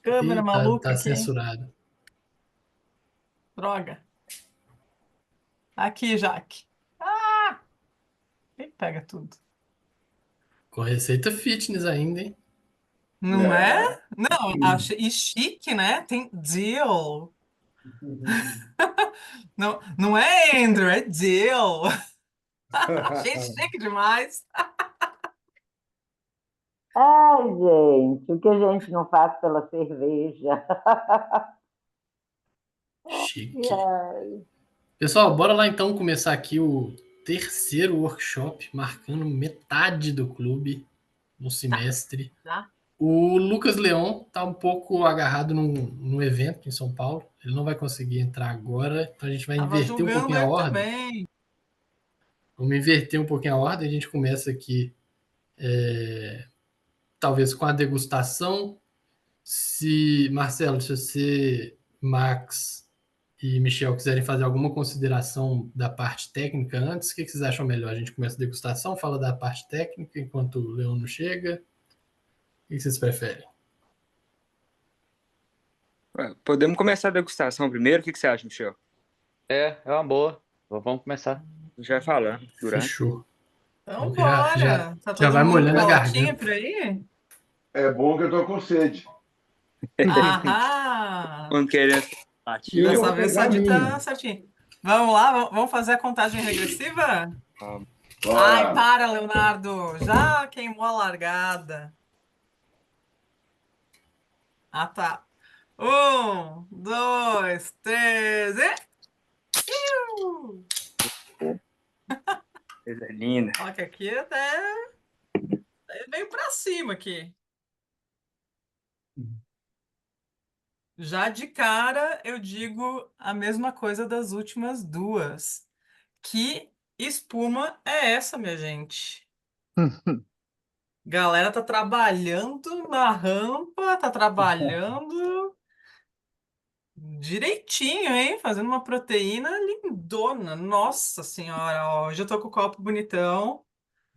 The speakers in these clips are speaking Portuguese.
câmera Ih, tá, maluca tá aqui, hein? censurado. Droga. Aqui, Jaque. Ah! Quem pega tudo? Com receita fitness ainda, hein? Não é? É. Não, achei e chique, né? Tem deal. Não, não é Andrew, é deal. Achei chique demais. Ai, gente, o que a gente não faz pela cerveja? Chique. Ai. Pessoal, bora lá então começar aqui o terceiro workshop, marcando metade do clube no Tá, semestre. já. O Lucas Leon tá um pouco agarrado num evento em São Paulo. Ele não vai conseguir entrar agora, então a gente vai Tava inverter um julgando pouquinho a ele ordem. também. Vamos inverter um pouquinho a ordem. A gente começa aqui, talvez com a degustação. Se, Marcelo, se você, Max e Michel quiserem fazer alguma consideração da parte técnica antes, o que vocês acham melhor? A gente começa a degustação, fala da parte técnica enquanto o Leão não chega? O que vocês preferem? Podemos começar a degustação primeiro? O que você acha, Michel? É uma boa. Vamos começar. A gente vai falando durante. Fechou. Então, Bom que já, bora. Tá já todo vai mundo molhando com a a latinha garganta. por aí? É bom que eu tô com sede. Aham! Quando querendo E eu latinha, Dessa vou vez pegar só a de tá minha. certinho. Vamos lá, vamos fazer a contagem regressiva? vamos. Ai, Bora. para, Leonardo. Já queimou a largada. Ah, tá. Um, dois, três e. Iu! Coisa linda. Ó, que aqui até veio pra cima aqui. Já de cara, eu digo a mesma coisa das últimas duas. Que espuma é essa, minha gente? Galera tá trabalhando na rampa, tá trabalhando direitinho, hein? Fazendo uma proteína lindona. Nossa senhora, ó, hoje eu tô com o copo bonitão.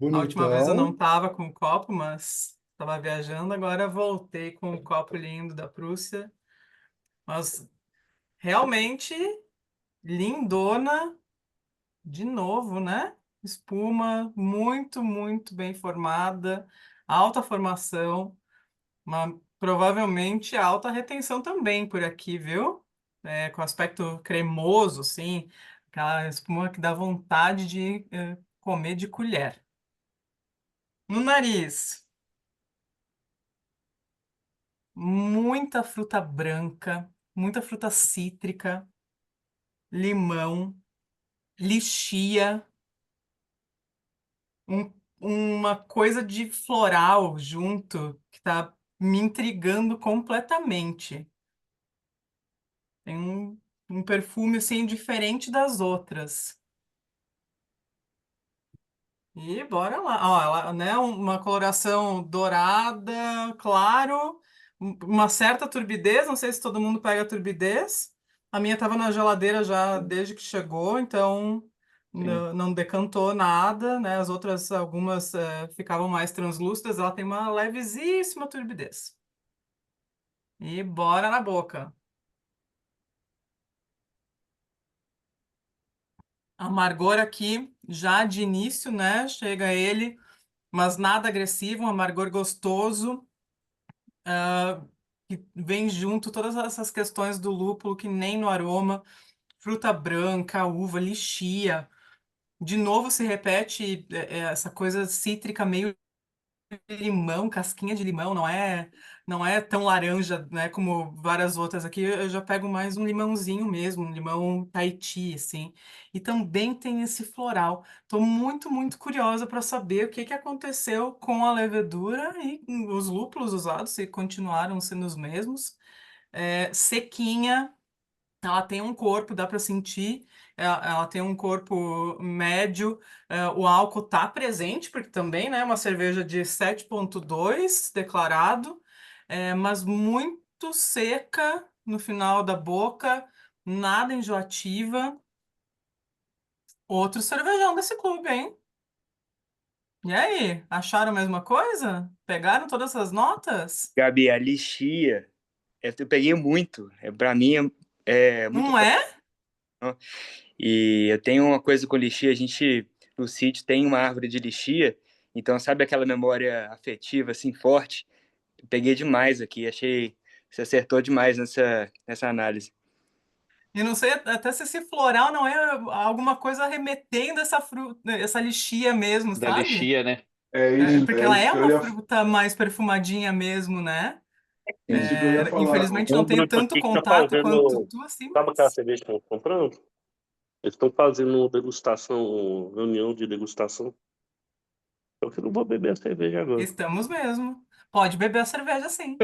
A última vez eu não Bonitão. tava com o copo, mas tava viajando. Agora voltei com o copo lindo da Prússia. Mas realmente lindona de novo, né? Espuma muito, muito bem formada, alta formação. Provavelmente alta retenção também por aqui, viu? É, com aspecto cremoso, assim, aquela espuma que dá vontade de comer de colher. No nariz, muita fruta branca, muita fruta cítrica, limão, lichia, uma coisa de floral junto que tá me intrigando completamente. Tem um perfume assim diferente das outras. E bora lá. Ó, ela, né, uma coloração dourada, claro, uma certa turbidez. Não sei se todo mundo pega turbidez. A minha estava na geladeira já desde que chegou, então Sim. não decantou nada, né? As outras, algumas ficavam mais translúcidas. Ela tem uma levíssima turbidez. E bora na boca. Amargor aqui, já de início, né? Chega ele, mas nada agressivo, um amargor gostoso, que vem junto todas essas questões do lúpulo, que nem no aroma, fruta branca, uva, lichia. De novo se repete essa coisa cítrica meio limão, casquinha de limão, não é tão laranja, né, como várias outras aqui. Eu já pego mais um limãozinho mesmo, um limão Tahiti, assim. E também tem esse floral. Estou muito, muito curiosa para saber o que que aconteceu com a levedura e os lúpulos usados, se continuaram sendo os mesmos. Sequinha. Ela tem um corpo, dá para sentir, ela tem um corpo médio, o álcool tá presente, porque também, né, é uma cerveja de 7,2 declarado, mas muito seca no final da boca, nada enjoativa. Outro cervejão desse clube, hein? E aí, acharam a mesma coisa? Pegaram todas as notas? Gabi, a lixia Eu peguei muito. Para mim é muito Não é? bom. E eu tenho uma coisa com lixia, a gente no sítio tem uma árvore de lixia, então sabe aquela memória afetiva assim forte? Eu peguei demais aqui, achei que você acertou demais nessa análise. E não sei até se esse floral não é alguma coisa remetendo essa fruta, essa lixia mesmo, Da sabe? lixia, né? Porque É ela isso é que eu uma ia, fruta mais perfumadinha mesmo, né? isso que eu ia falar. Infelizmente O não tenho Bruto tanto aqui que tá contato quanto fazendo. tu, assim, Sabe aquela mas cerveja que estão comprando? Eles estão fazendo degustação, reunião de degustação. Eu que não vou beber a cerveja agora. estamos mesmo. Pode beber a cerveja, sim.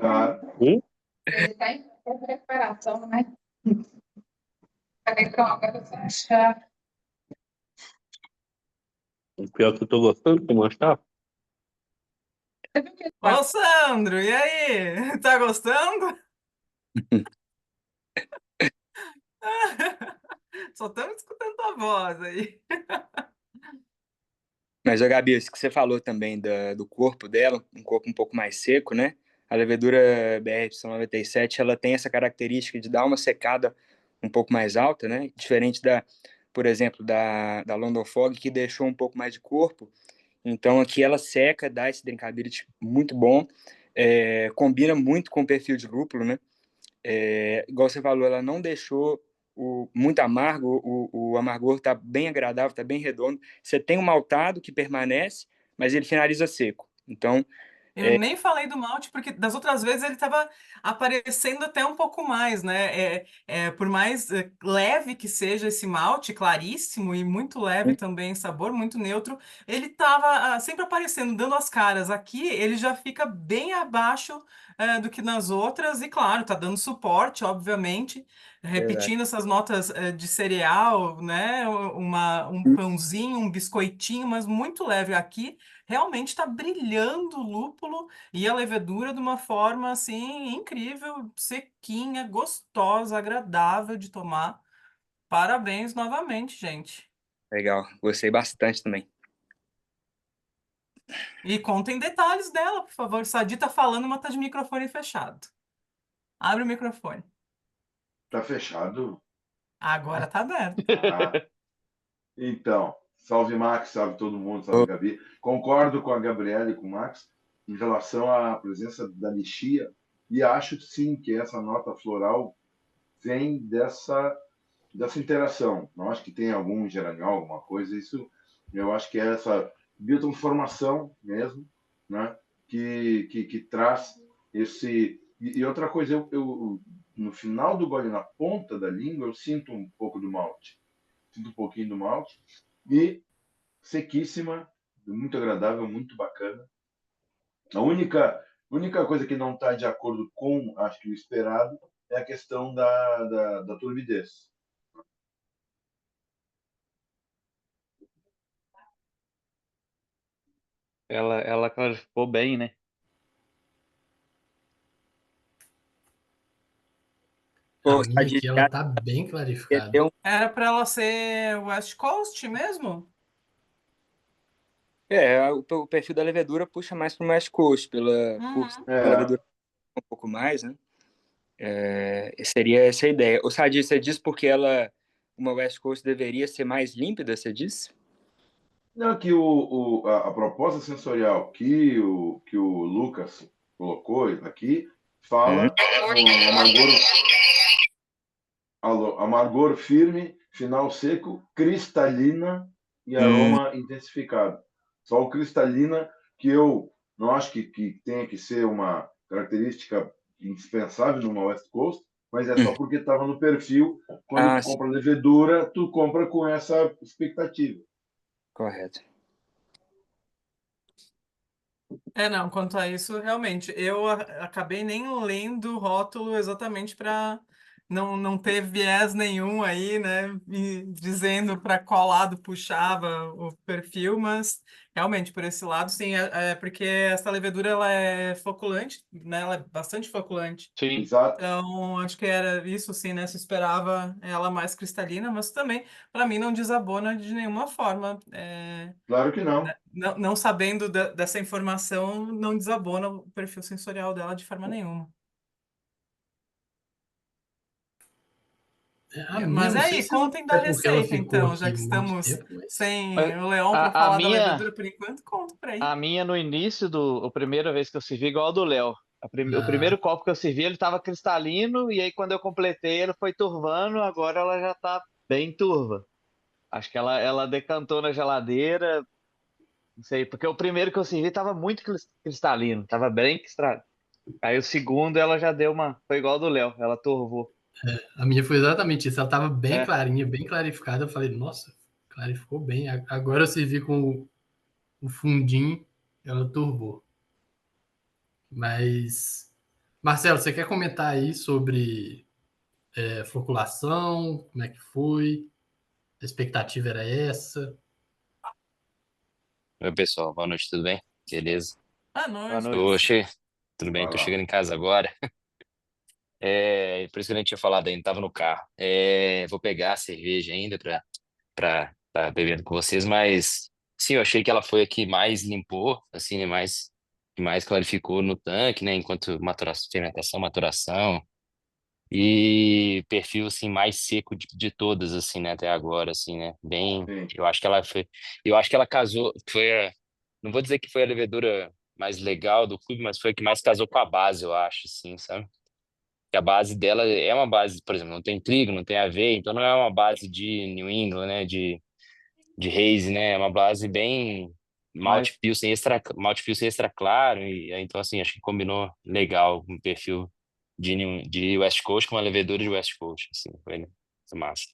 Ah, Hum? Ele está em preparação, né? Peraí, calma, agora você acha. O pior que eu tô gostando de mostrar. Ô, Sandro, e aí? Tá gostando? Só estamos escutando tua voz aí. Mas, ô, Gabi, isso que você falou também do corpo dela, um corpo um pouco mais seco, né? A levedura BR-97, ela tem essa característica de dar uma secada um pouco mais alta, né? Diferente por exemplo, da London Fog, que deixou um pouco mais de corpo. Então, aqui ela seca, dá esse drinkability muito bom, combina muito com o perfil de lúpulo, né? Igual você falou, ela não deixou muito amargo, o amargor está bem agradável, está bem redondo. Você tem um maltado que permanece, mas ele finaliza seco. Então, Eu nem falei do malte, porque das outras vezes ele estava aparecendo até um pouco mais, né? Por mais leve que seja esse malte, claríssimo e muito leve também, sabor muito neutro, ele estava sempre aparecendo, dando as caras. Aqui ele já fica bem abaixo do que nas outras, e claro, tá dando suporte, obviamente, verdade, repetindo essas notas de cereal, né? Um pãozinho, um biscoitinho, mas muito leve. Aqui realmente está brilhando o lúpulo e a levedura de uma forma assim incrível, sequinha, gostosa, agradável de tomar. Parabéns novamente, gente. legal. Gostei bastante também. E contem detalhes dela, por favor. Sadi tá falando, mas tá de microfone fechado. Abre o microfone. tá fechado? Agora tá aberto. Ah, então, salve Max, salve todo mundo, salve Ô, Gabi. Concordo com a Gabriela e com o Max em relação à presença da lixia e acho sim que essa nota floral vem dessa interação. Não acho que tem algum geranhol, alguma coisa. Isso eu acho que é essa biotransformação mesmo, né? Que traz esse. E outra coisa, no final do gole, na ponta da língua, eu sinto um pouco do malte. Sinto um pouquinho do malte. E sequíssima, muito agradável, muito bacana. A única coisa que não está de acordo com, acho que o esperado, é a questão da turbidez. Ela clarificou bem, né? A pô, minha Sadi, aqui, ela já tá bem clarificada. entendeu? Era para ela ser West Coast mesmo? O perfil da levedura puxa mais para o West Coast, por Uhum. a É, levedura um pouco mais, né? Seria essa a ideia. O Sadi, você diz porque uma West Coast deveria ser mais límpida, você disse? não, que a proposta sensorial que o Lucas colocou aqui Hum. fala um amargor firme, final seco, cristalina e Hum, aroma intensificado. Só o cristalina, que eu não acho que tenha que ser uma característica indispensável numa West Coast, mas é só hum. porque estava no perfil. Quando Ah, tu sim, compra levedura, tu compra com essa expectativa. correto. Não, quanto a isso, realmente, eu acabei nem lendo o rótulo exatamente para não teve viés nenhum aí, né? Dizendo para qual lado puxava o perfil, mas realmente por esse lado, sim, porque essa levedura ela é floculante, né? Ela é bastante floculante. Sim. Exato. Então, acho que era isso, sim, né? Se esperava ela mais cristalina, mas também, para mim, não desabona de nenhuma forma. Claro que não. Não sabendo dessa informação, não desabona o perfil sensorial dela de forma nenhuma. A minha, Mas não sei aí, se contem da é porque ela receita, ficou então, já aqui que muito estamos tempo, mas Mas sem o Leão para a falar da minha, levedura por enquanto, conta para aí. a minha no início a primeira vez que eu servi, igual a do Léo. O ah, primeiro copo que eu servi, ele estava cristalino, e aí quando eu completei, ele foi turvando, agora ela já tá bem turva. Acho que ela decantou na geladeira, não sei, porque o primeiro que eu servi estava muito cristalino, estava bem cristalino. Aí o segundo ela já deu foi igual a do Léo, ela turvou. a minha foi exatamente isso. Ela estava bem É, clarinha, bem clarificada. Eu falei, nossa, clarificou bem. Agora eu servi com o fundinho, ela turvou. Mas, Marcelo, você quer comentar aí sobre floculação? Como é que foi? A expectativa era essa? Oi, pessoal, boa noite, tudo bem? Beleza? À boa noite, noite. Márcio. Tudo bem, Vai tô lá. chegando em casa agora. Por isso que eu nem tinha falado ainda, tava no carro. Vou pegar a cerveja ainda pra tá bebendo com vocês, mas sim, eu achei que ela foi a que mais limpou, assim, né? Que mais clarificou no tanque, né? Enquanto fermentação, maturação. E perfil, assim, mais seco de todas, assim, né? Até agora, assim, né? Sim. Eu acho que ela foi. Eu acho que ela casou. Não vou dizer que foi a levedura mais legal do clube, mas foi a que mais casou com a base, eu acho, assim, sabe? Que a base dela é uma base, por exemplo, não tem trigo, não tem aveia, então não é uma base de New England, né? De haze, né? É uma base bem Mas, malte pilsen extra claro, e aí, então, assim, acho que combinou legal com o perfil de West Coast com uma levedura de West Coast, assim, foi massa.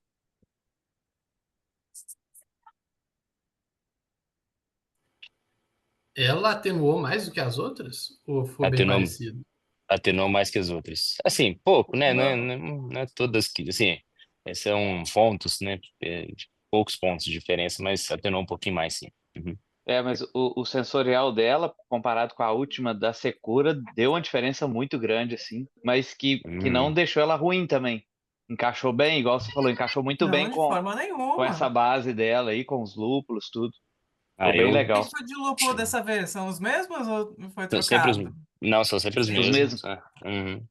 Ela atenuou mais do que as outras? Ou foi bem Atenuou, parecido? atenuou mais que as outras. Assim, pouco, né? Não. Não é todas que, assim, são pontos, né? Poucos pontos de diferença, mas atenuou um pouquinho mais, sim. Uhum. mas o sensorial dela, comparado com a última da Secura, deu uma diferença muito grande, assim, mas que não Hum. deixou ela ruim também. Encaixou bem, igual você falou, encaixou muito bem Não, de forma com essa nenhuma. base dela aí, com os lúpulos, tudo. Ficou Ah, bem eu Que legal. tipo de lúpulo dessa vez? São os mesmos ou foi são sempre os, trocado? não, são sempre os Os mesmos. mesmos. Né? Uhum.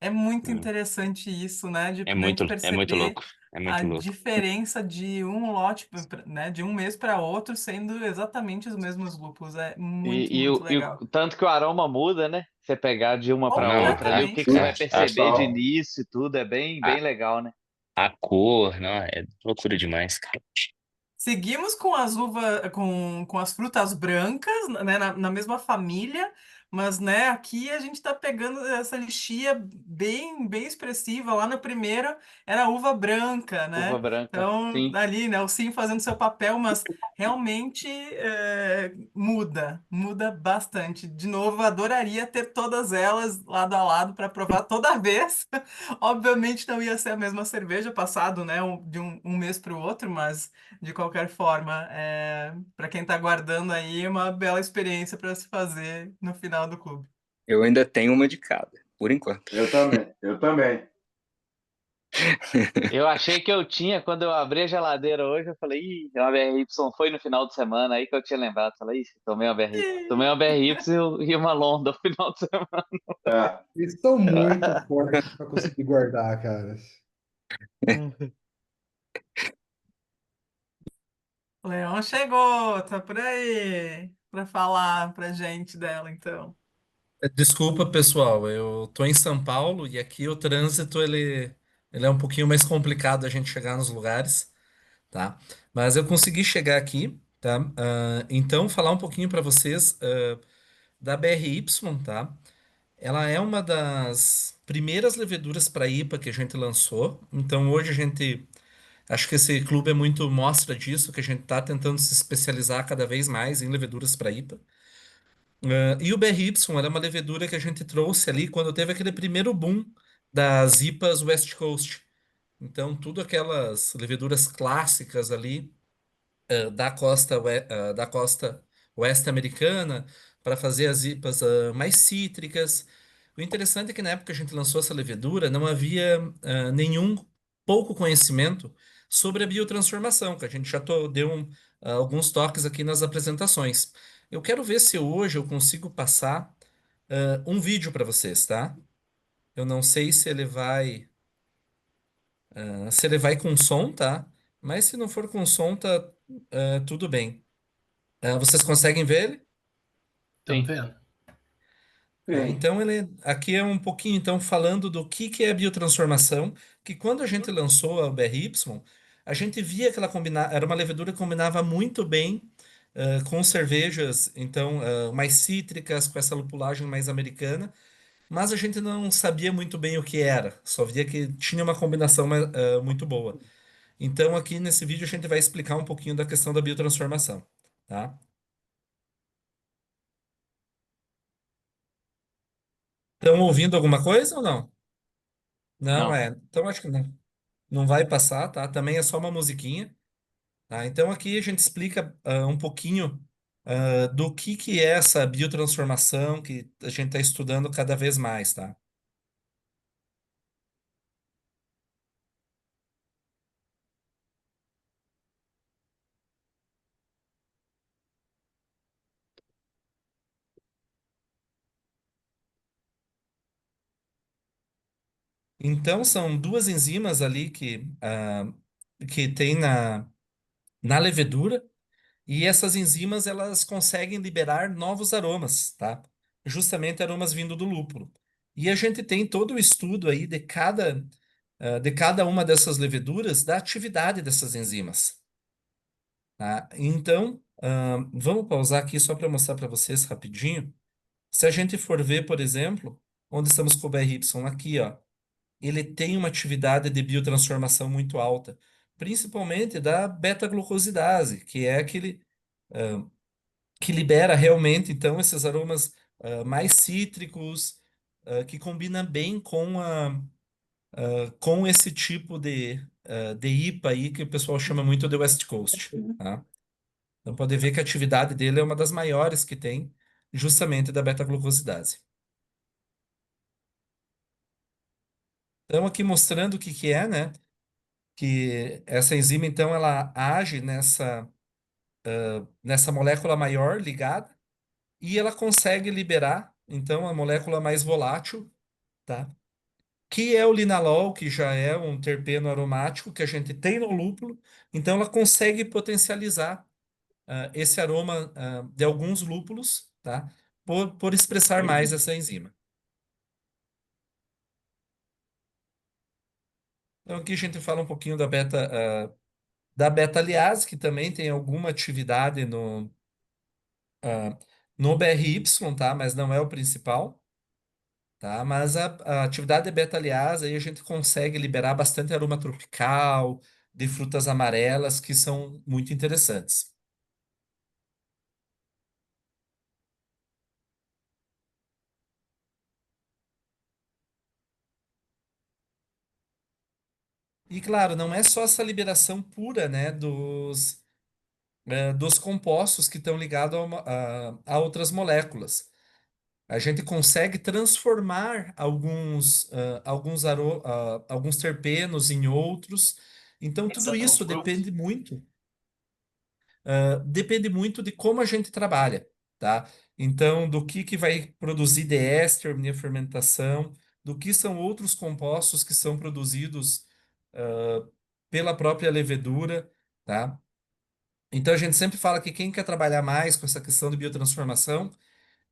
É muito Uhum. interessante isso, né? Da É gente muito perceber louco. É a muito louco. diferença de um lote, né? De um mês para outro, sendo exatamente os mesmos lúpulos. É muito, muito legal. Tanto que o aroma muda, né? Você pegar de uma para Não, outra ali, o que Completamente. que você vai Sim, perceber de total. início e tudo, é bem, a, bem legal, né? a cor, não, é loucura demais, cara. Seguimos com as uvas, com as frutas brancas, né, na mesma família, mas né, aqui a gente está pegando essa lixia bem expressiva. Lá na primeira era uva branca, Uva né? branca, Então, sim. ali, né, o sim fazendo seu papel, mas realmente muda bastante. De novo, eu adoraria ter todas elas lado a lado para provar toda vez. Obviamente não ia ser a mesma cerveja passado, né, de um mês para o outro, mas de qualquer forma, para quem está aguardando aí, é uma bela experiência para se fazer no final do clube. Eu ainda tenho uma de cada, por enquanto. Eu também. Eu também. Eu achei que eu tinha, quando eu abri a geladeira hoje, eu falei, ih, uma BRY foi no final de semana, aí que eu tinha lembrado. Falei, ih, tomei uma BRY. Tomei uma BRY e uma Londa no final de semana. É. Eles são muito fortes para conseguir guardar, cara. O Leão chegou, tá por aí para falar pra gente dela, então. Desculpa, pessoal, eu tô em São Paulo e aqui o trânsito ele é um pouquinho mais complicado a gente chegar nos lugares, tá? Mas eu consegui chegar aqui, tá? Então, falar um pouquinho para vocês da BRY, tá? Ela é uma das primeiras leveduras para IPA que a gente lançou. Então, hoje a gente acho que esse clube é muito mostra disso, que a gente está tentando se especializar cada vez mais em leveduras para IPA. E o BRY era uma levedura que a gente trouxe ali quando teve aquele primeiro boom das IPAs West Coast. Então, tudo aquelas leveduras clássicas ali da costa oeste americana para fazer as IPAs mais cítricas. O interessante é que na época que a gente lançou essa levedura, não havia nenhum pouco conhecimento sobre a biotransformação, que a gente já deu alguns toques aqui nas apresentações. Eu quero ver se hoje eu consigo passar um vídeo para vocês, tá? Eu não sei se ele vai com som, tá? Mas se não for com som, tá tudo bem. Vocês conseguem ver ele? Estamos Sim. vendo. Sim. Então ele aqui é um pouquinho então falando do que é a biotransformação, que quando a gente lançou a BRY, a gente via que ela era uma levedura que combinava muito bem com cervejas, então mais cítricas, com essa lupulagem mais americana, mas a gente não sabia muito bem o que era, só via que tinha uma combinação muito boa. Então aqui nesse vídeo a gente vai explicar um pouquinho da questão da biotransformação, tá? Estão ouvindo alguma coisa ou não? Não, Não. então acho que não vai passar, tá? Também é só uma musiquinha, tá? Então aqui a gente explica um pouquinho do que é essa biotransformação que a gente está estudando cada vez mais, tá? Então são duas enzimas ali que tem na levedura. E essas enzimas elas conseguem liberar novos aromas, tá? Justamente aromas vindo do lúpulo. E a gente tem todo o estudo aí de cada uma dessas leveduras, da atividade dessas enzimas, tá? Então, vamos pausar aqui só para mostrar para vocês rapidinho. Se a gente for ver, por exemplo, onde estamos com o BRY aqui, ó, ele tem uma atividade de biotransformação muito alta, principalmente da beta-glucosidase, que é aquele que libera realmente então esses aromas mais cítricos, que combina bem com esse tipo de IPA aí que o pessoal chama muito de West Coast, tá? Então pode ver que a atividade dele é uma das maiores que tem, justamente da beta-glucosidase. Então aqui mostrando o que é, né? Que essa enzima então ela age nessa molécula maior ligada e ela consegue liberar então a molécula mais volátil, tá? Que é o linalol, que já é um terpeno aromático que a gente tem no lúpulo, então ela consegue potencializar esse aroma de alguns lúpulos, tá? Por expressar mais essa enzima. Então aqui a gente fala um pouquinho da beta-aliase, que também tem alguma atividade no BRY, tá? Mas não é o principal. Tá? Mas a atividade de beta-aliase aí a gente consegue liberar bastante aroma tropical, de frutas amarelas, que são muito interessantes. E claro, não é só essa liberação pura, né, dos compostos que estão ligados a outras moléculas. A gente consegue transformar alguns terpenos em outros. Então, tudo isso depende muito de como a gente trabalha, tá? Então, do que vai produzir de éster na fermentação, do que são outros compostos que são produzidos pela própria levedura, tá? Então, a gente sempre fala que quem quer trabalhar mais com essa questão de biotransformação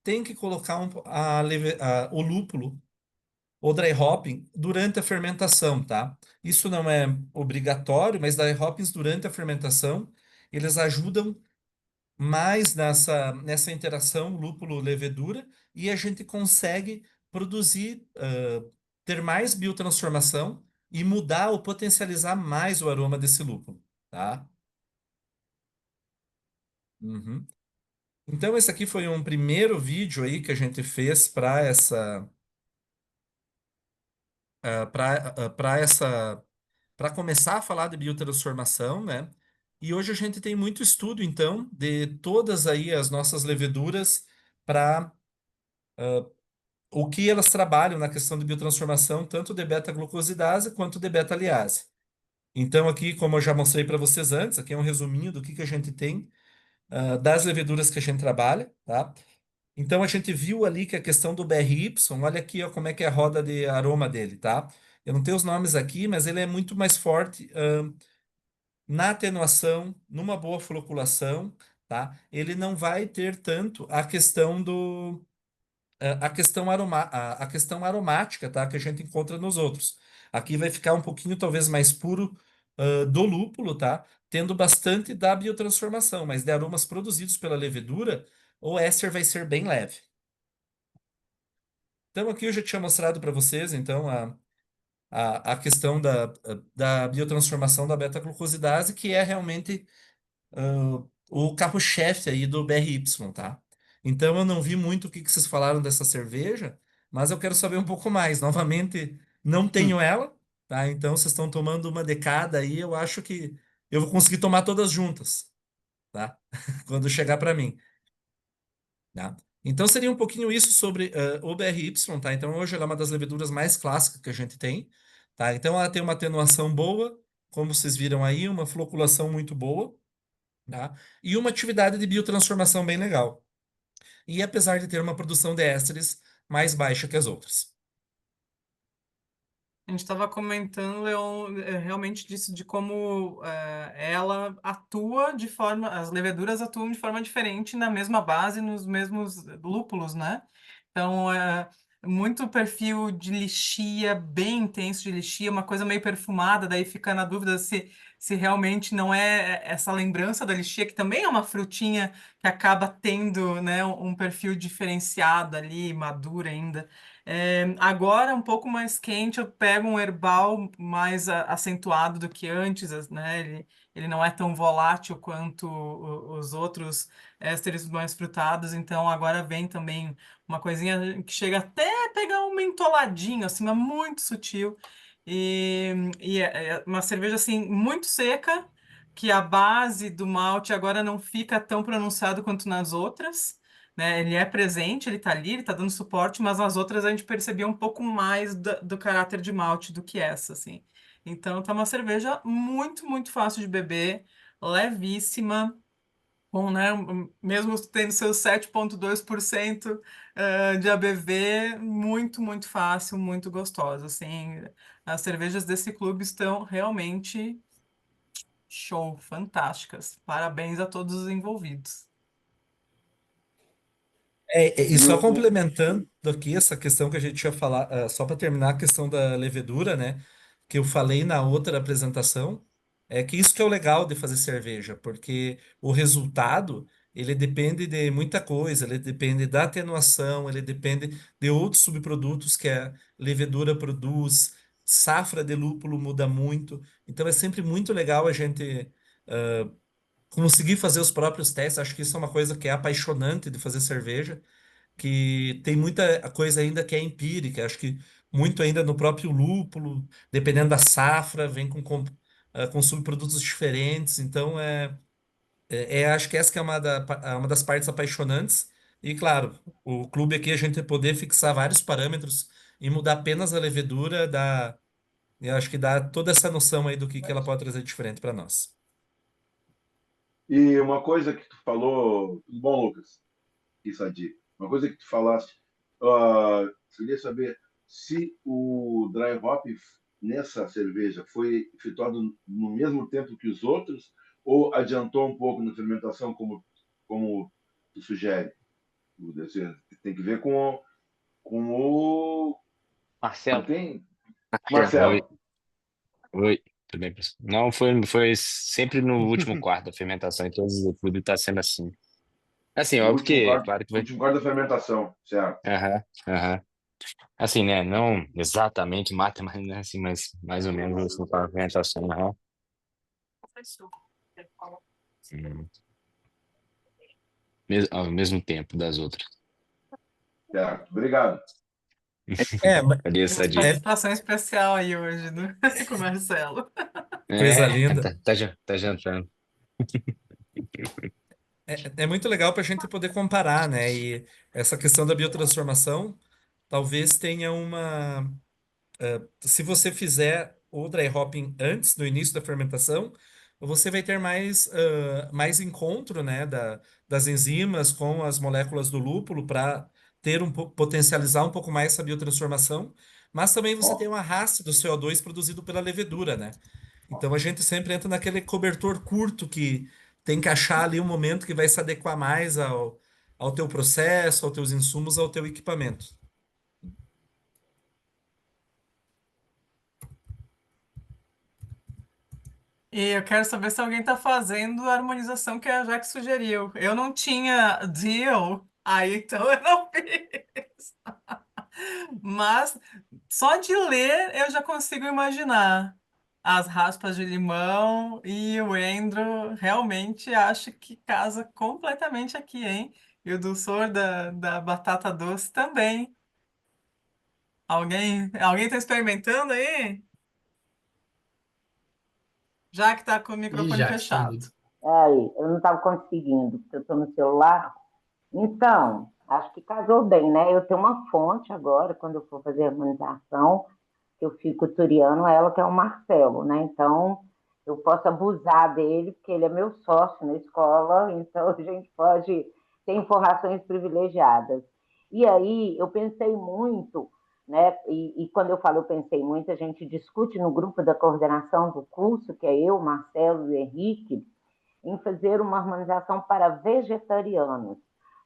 tem que colocar o lúpulo, o dry hopping, durante a fermentação, tá? Isso não é obrigatório, mas dry hoppings durante a fermentação, eles ajudam mais nessa interação lúpulo-levedura e a gente consegue produzir, ter mais biotransformação e mudar ou potencializar mais o aroma desse lúpulo, tá? Uhum. Então, esse aqui foi um primeiro vídeo aí que a gente fez para para começar a falar de biotransformação, né? E hoje a gente tem muito estudo, então, de todas aí as nossas leveduras para o que elas trabalham na questão de biotransformação, tanto de beta-glucosidase quanto de beta-aliase. Então, aqui, como eu já mostrei para vocês antes, aqui é um resuminho do que a gente tem das leveduras que a gente trabalha, tá? Então, a gente viu ali que a questão do BRY, olha aqui ó, como é que é a roda de aroma dele, tá? Eu não tenho os nomes aqui, mas ele é muito mais forte na atenuação, numa boa floculação, tá? Ele não vai ter tanto a questão a questão aromática, tá? Que a gente encontra nos outros. Aqui vai ficar um pouquinho talvez mais puro do lúpulo, tá? Tendo bastante da biotransformação, mas de aromas produzidos pela levedura, o éster vai ser bem leve. Então aqui eu já tinha mostrado para vocês, então, a questão da biotransformação da beta-glucosidase, que é realmente o carro-chefe aí do BRY, tá? Então eu não vi muito o que vocês falaram dessa cerveja, mas eu quero saber um pouco mais. Novamente, não tenho ela, tá? Então vocês estão tomando uma de cada aí, eu acho que eu vou conseguir tomar todas juntas, tá? Quando chegar para mim, tá? Então seria um pouquinho isso sobre o BRY, tá? Então hoje ela é uma das leveduras mais clássicas que a gente tem, tá? Então ela tem uma atenuação boa, como vocês viram aí, uma floculação muito boa, tá? E uma atividade de biotransformação bem legal. E apesar de ter uma produção de ésteres mais baixa que as outras. A gente estava comentando, Leon, realmente disso, de como ela atua de forma, as leveduras atuam de forma diferente na mesma base, nos mesmos lúpulos, né? Então, muito perfil de lixia, bem intenso de lixia, uma coisa meio perfumada, daí fica na dúvida se realmente não é essa lembrança da lixia, que também é uma frutinha que acaba tendo, né, um perfil diferenciado ali, madura ainda. Agora, um pouco mais quente, eu pego um herbal mais acentuado do que antes, né? Ele não é tão volátil quanto os outros ésteres mais frutados, então agora vem também uma coisinha que chega até a pegar um mentoladinho, assim, mas muito sutil. E é uma cerveja, assim, muito seca, que a base do malte agora não fica tão pronunciado quanto nas outras, né? Ele é presente, ele tá ali, ele tá dando suporte, mas nas outras a gente percebia um pouco mais do caráter de malte do que essa, assim. Então tá uma cerveja muito, muito fácil de beber, levíssima, com, né, mesmo tendo seus 7,2% de ABV, muito, muito fácil, muito gostosa, assim. As cervejas desse clube estão realmente show, fantásticas. Parabéns a todos os envolvidos. E E só o, complementando aqui essa questão que a gente ia falar, só para terminar a questão da levedura, né? Que eu falei na outra apresentação, é que isso que é o legal de fazer cerveja, porque o resultado, ele depende de muita coisa, ele depende da atenuação, ele depende de outros subprodutos que a levedura produz, safra de lúpulo muda muito, então é sempre muito legal a gente conseguir fazer os próprios testes. Acho que isso é uma coisa que é apaixonante de fazer cerveja, que tem muita coisa ainda que é empírica. Acho que muito ainda no próprio lúpulo, dependendo da safra, vem com subprodutos diferentes. Então, acho que essa que é uma das partes apaixonantes. E, claro, o clube aqui, a gente poder fixar vários parâmetros e mudar apenas a levedura, eu acho que dá toda essa noção aí do que ela pode trazer diferente para nós. e uma coisa que tu falou, tudo bom, Lucas? Isso, Adi. Uma coisa que tu falaste, queria saber se o dry hop nessa cerveja foi efetuado no mesmo tempo que os outros ou adiantou um pouco na fermentação, como tu sugere? Tem que ver com o. Não Marcelo. tem? Oi, Marcelo. oi, tudo bem, pessoal? Não, foi sempre no último quarto da fermentação, então tudo está sendo assim. Assim, O óbvio que, claro que vai. último quarto da fermentação, certo? Aham, aham. Assim, né? Não exatamente mata, mas né, assim, mas mais ou menos assim, para a fermentação. Aham. Sim. Ao mesmo tempo das outras. Certo. Obrigado. Ali, Temos sadia. participação especial aí hoje com o Marcelo. Coisa É, linda. tá jantando. É muito legal para a gente poder comparar, né? E essa questão da biotransformação talvez tenha uma. Se você fizer o dry hopping antes, no início da fermentação, você vai ter mais encontro, né, das enzimas com as moléculas do lúpulo para potencializar um pouco mais essa biotransformação, mas também você tem Ó, um arraste do CO2 produzido pela levedura, né? Então a gente sempre entra naquele cobertor curto que tem que achar ali um momento que vai se adequar mais ao teu processo, aos teus insumos, ao teu equipamento. E eu quero saber se alguém está fazendo a harmonização que a Jaque sugeriu. Eu não tinha deal, aí então eu não fiz. Mas só de ler eu já consigo imaginar as raspas de limão e o Endro realmente acho que casa completamente aqui, hein? E o dulçor da batata doce também. Alguém está experimentando aí? Já que está com o E microfone já que está fechado. mudo. Aí, eu não estava conseguindo, porque eu estou no celular. Então, acho que casou bem, né? Eu tenho uma fonte agora, quando eu for fazer a harmonização, que eu fico turiando ela, que é o Marcelo, né? Então, eu posso abusar dele, porque ele é meu sócio na escola, então a gente pode ter informações privilegiadas. E aí, eu pensei muito, né? E quando eu falo eu pensei muito, a gente discute no grupo da coordenação do curso, que é eu, Marcelo e o Henrique, em fazer uma harmonização para vegetarianos.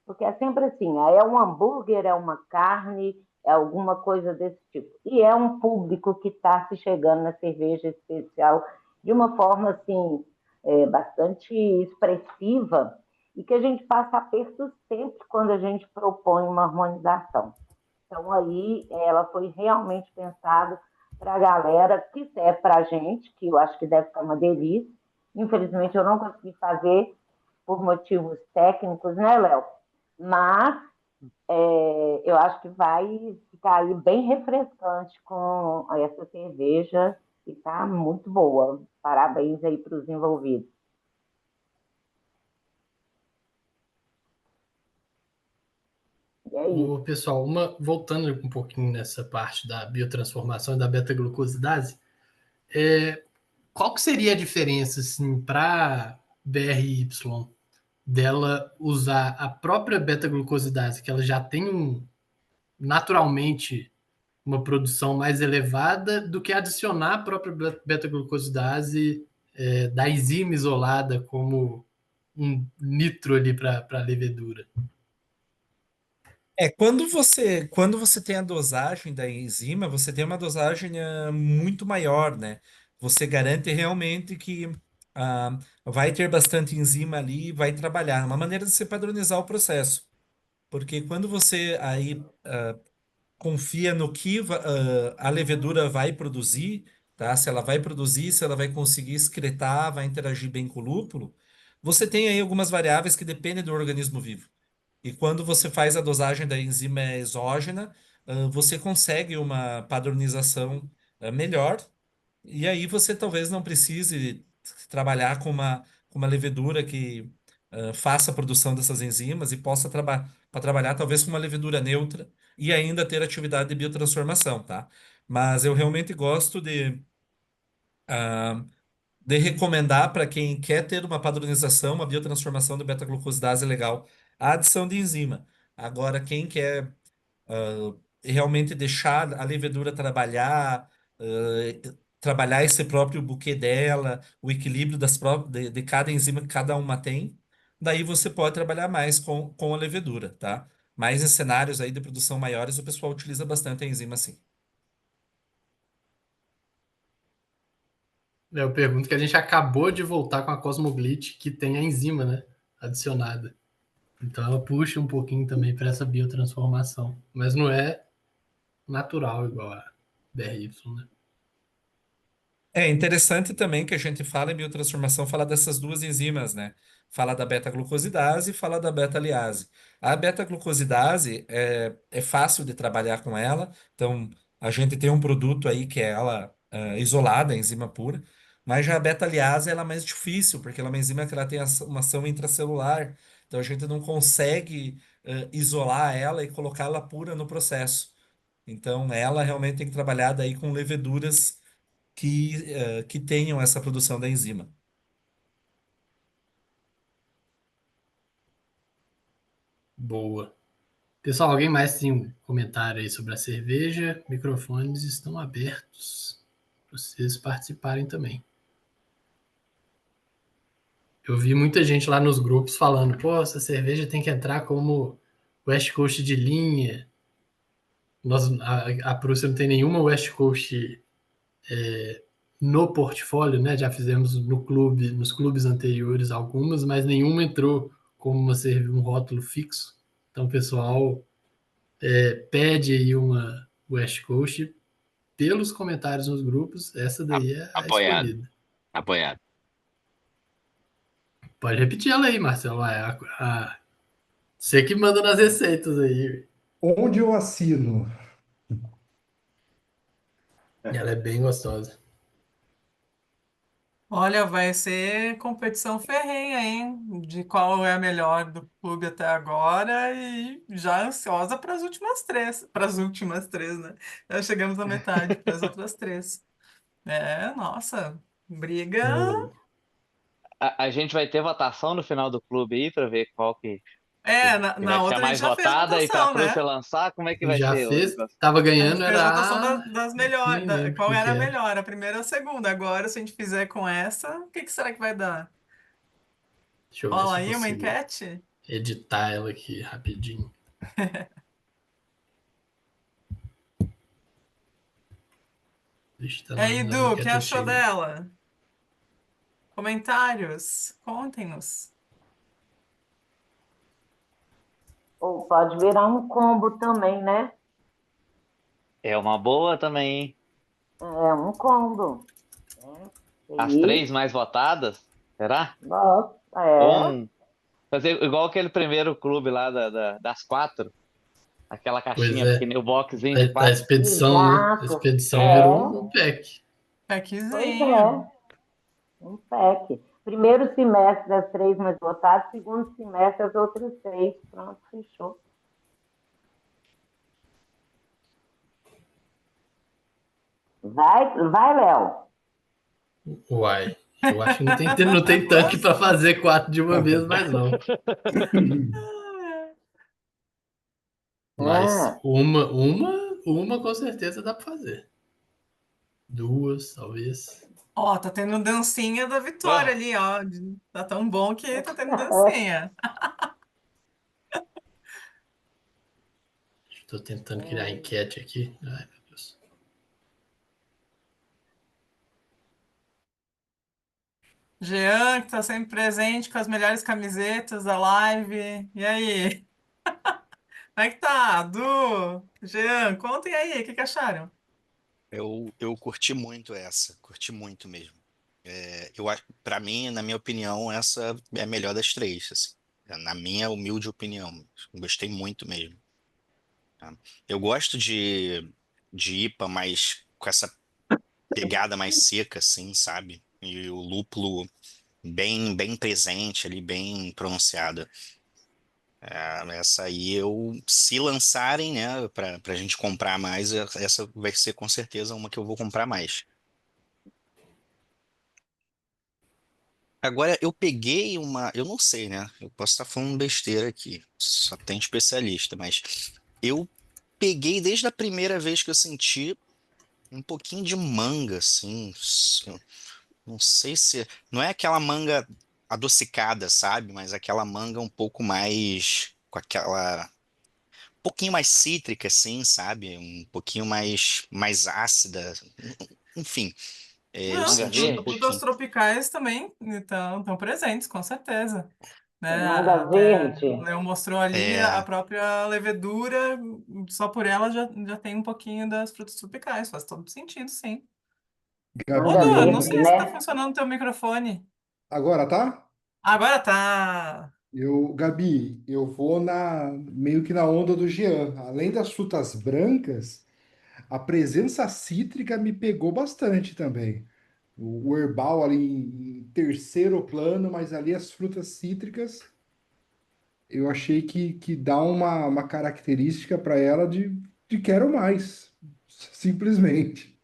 Porque é sempre assim, é um hambúrguer, é uma carne, é alguma coisa desse tipo. E é um público que está se chegando na cerveja especial de uma forma assim, bastante expressiva e que a gente passa aperto sempre quando a gente propõe uma harmonização. Então aí ela foi realmente pensada para a galera que serve para a gente, que eu acho que deve ficar uma delícia. Infelizmente eu não consegui fazer por motivos técnicos, né, Léo? Mas eu acho que vai ficar aí bem refrescante com essa cerveja e tá muito boa. Parabéns aí para os envolvidos. E é isso. O pessoal, voltando um pouquinho nessa parte da biotransformação e da beta-glucosidase, qual que seria a diferença assim, para BRY dela usar a própria beta-glucosidase, que ela já tem naturalmente uma produção mais elevada, do que adicionar a própria beta-glucosidase da enzima isolada como um nitro ali para a levedura? Quando você tem a dosagem da enzima, você tem uma dosagem muito maior, né? Você garante realmente que vai ter bastante enzima ali e vai trabalhar. Uma maneira de você padronizar o processo. Porque quando você aí confia no que a levedura vai produzir, tá? Se ela vai produzir, se ela vai conseguir excretar, vai interagir bem com o lúpulo, você tem aí algumas variáveis que dependem do organismo vivo. E quando você faz a dosagem da enzima exógena, você consegue uma padronização melhor, e aí você talvez não precise trabalhar com uma levedura que faça a produção dessas enzimas e possa trabalhar talvez com uma levedura neutra e ainda ter atividade de biotransformação, tá? Mas eu realmente gosto ah, de recomendar para quem quer ter uma padronização, uma biotransformação de beta-glucosidase legal, a adição de enzima. Agora, quem quer realmente deixar a levedura trabalhar esse próprio buquê dela, o equilíbrio de cada enzima que cada uma tem, daí você pode trabalhar mais com a levedura, tá? Mas em cenários aí de produção maiores, o pessoal utiliza bastante a enzima sim. Eu pergunto que a gente acabou de voltar com a Cosmoglitch, que tem a enzima, né, adicionada. Então ela puxa um pouquinho também para essa biotransformação, mas não é natural igual a BRY, né? É interessante também que a gente fala em biotransformação, fala dessas duas enzimas, né? Fala da beta-glucosidase e fala da beta-liase. A beta-glucosidase é fácil de trabalhar com ela, então a gente tem um produto aí que é ela isolada, enzima pura, mas já a beta-liase ela é mais difícil, porque ela é uma enzima que ela tem uma ação intracelular, então a gente não consegue isolar ela e colocá-la pura no processo. Então ela realmente tem que trabalhar daí com leveduras que tenham essa produção da enzima. Boa. Pessoal, alguém mais tem um comentário aí sobre a cerveja? Microfones estão abertos para vocês participarem também. Eu vi muita gente lá nos grupos falando, pô, essa cerveja tem que entrar como West Coast de linha. A Prússia não tem nenhuma West Coast no portfólio, né? Já fizemos no clube, nos clubes anteriores algumas, mas nenhuma entrou como um rótulo fixo. Então, o pessoal pede aí uma West Coast pelos comentários nos grupos. Essa daí é a Apoiado, escolhida. apoiado. Pode repetir ela aí, Marcelo. Você que manda nas receitas aí. Onde eu assino? Ela é bem gostosa. Olha, vai ser competição ferrenha, hein? De qual é a melhor do clube até agora e já ansiosa para as últimas três, né? Já chegamos na metade para as outras três. É, nossa, briga. O, A gente vai ter votação no final do clube aí para ver qual É, na, que vai na ser a outra a gente mais já fez votada e para a votação, Prússia né? lançar, como é que vai já ser o fez, negócio? tava A gente ganhando, fez votação era. das melhores, Nem lembro qual quem que era a era. melhor, a primeira ou a segunda. Agora, se a gente fizer com essa, o que que será que vai dar? Deixa eu ver Olha se eu aí uma consigo enquete. editar ela aqui rapidinho. Deixa eu E estar aí, na Edu, o que enquete achou antiga. dela? Comentários? Contem-nos. Ou pode virar um combo também, né? É uma boa também, hein? É um combo. As E, três mais votadas, será? nossa, Ou é. fazer igual aquele primeiro clube lá das quatro, aquela Pois caixinha é, pequenininha, o boxzinho de a quatro. expedição, né? A Exato. expedição É, virou É, um pack. pois Packzinho. é. Um pack. Primeiro semestre das três mais votadas, segundo semestre as outras três. Pronto, fechou. Vai, Léo. Uai, eu acho que não tem tanque para fazer 4 de uma vez, mais não. Mas Ah, uma com certeza dá para fazer. Duas, talvez. Ó, tá tendo dancinha da vitória ah, ali, ó. Tá tão bom que tá tendo dancinha. Estou tentando criar enquete aqui. Ai, meu Deus. Jean, que tá sempre presente com as melhores camisetas da live. E aí? Como é que tá? Du, Jean, contem aí, o que que acharam? Eu curti muito essa, curti muito mesmo. Eu acho, para mim, na minha opinião, essa é a melhor das três, assim. Na minha humilde opinião, gostei muito mesmo. Tá? Eu gosto de IPA mais com essa pegada mais seca, assim, sabe? E o lúpulo bem presente ali, bem pronunciado. Essa aí se lançarem, né, pra gente comprar mais, essa vai ser com certeza uma que eu vou comprar mais. Agora, eu peguei eu não sei, né? Eu posso estar falando besteira aqui, só tem especialista, mas eu peguei desde a primeira vez que eu senti um pouquinho de manga, assim. Não sei se. Não é aquela manga adocicada, sabe? Mas aquela manga um pouco mais. Com aquela. Um pouquinho mais cítrica, assim, sabe? Um pouquinho mais ácida. Enfim, eu Não, manga senti um verde? frutas pouquinho. tropicais também estão presentes, com certeza. Né? manga Até o verde. Léo mostrou ali a É, própria levedura, só por ela já tem um pouquinho das frutas tropicais, faz todo sentido, sim. Ô, Gabi, Ainda Dan, bem, não eu. sei se tá né? funcionando o teu microfone. Agora tá? Agora tá. Gabi, eu vou meio que na onda do Jean. Além das frutas brancas, a presença cítrica me pegou bastante também. O herbal ali em terceiro plano, mas ali as frutas cítricas, eu achei que dá uma característica para ela de quero mais, simplesmente.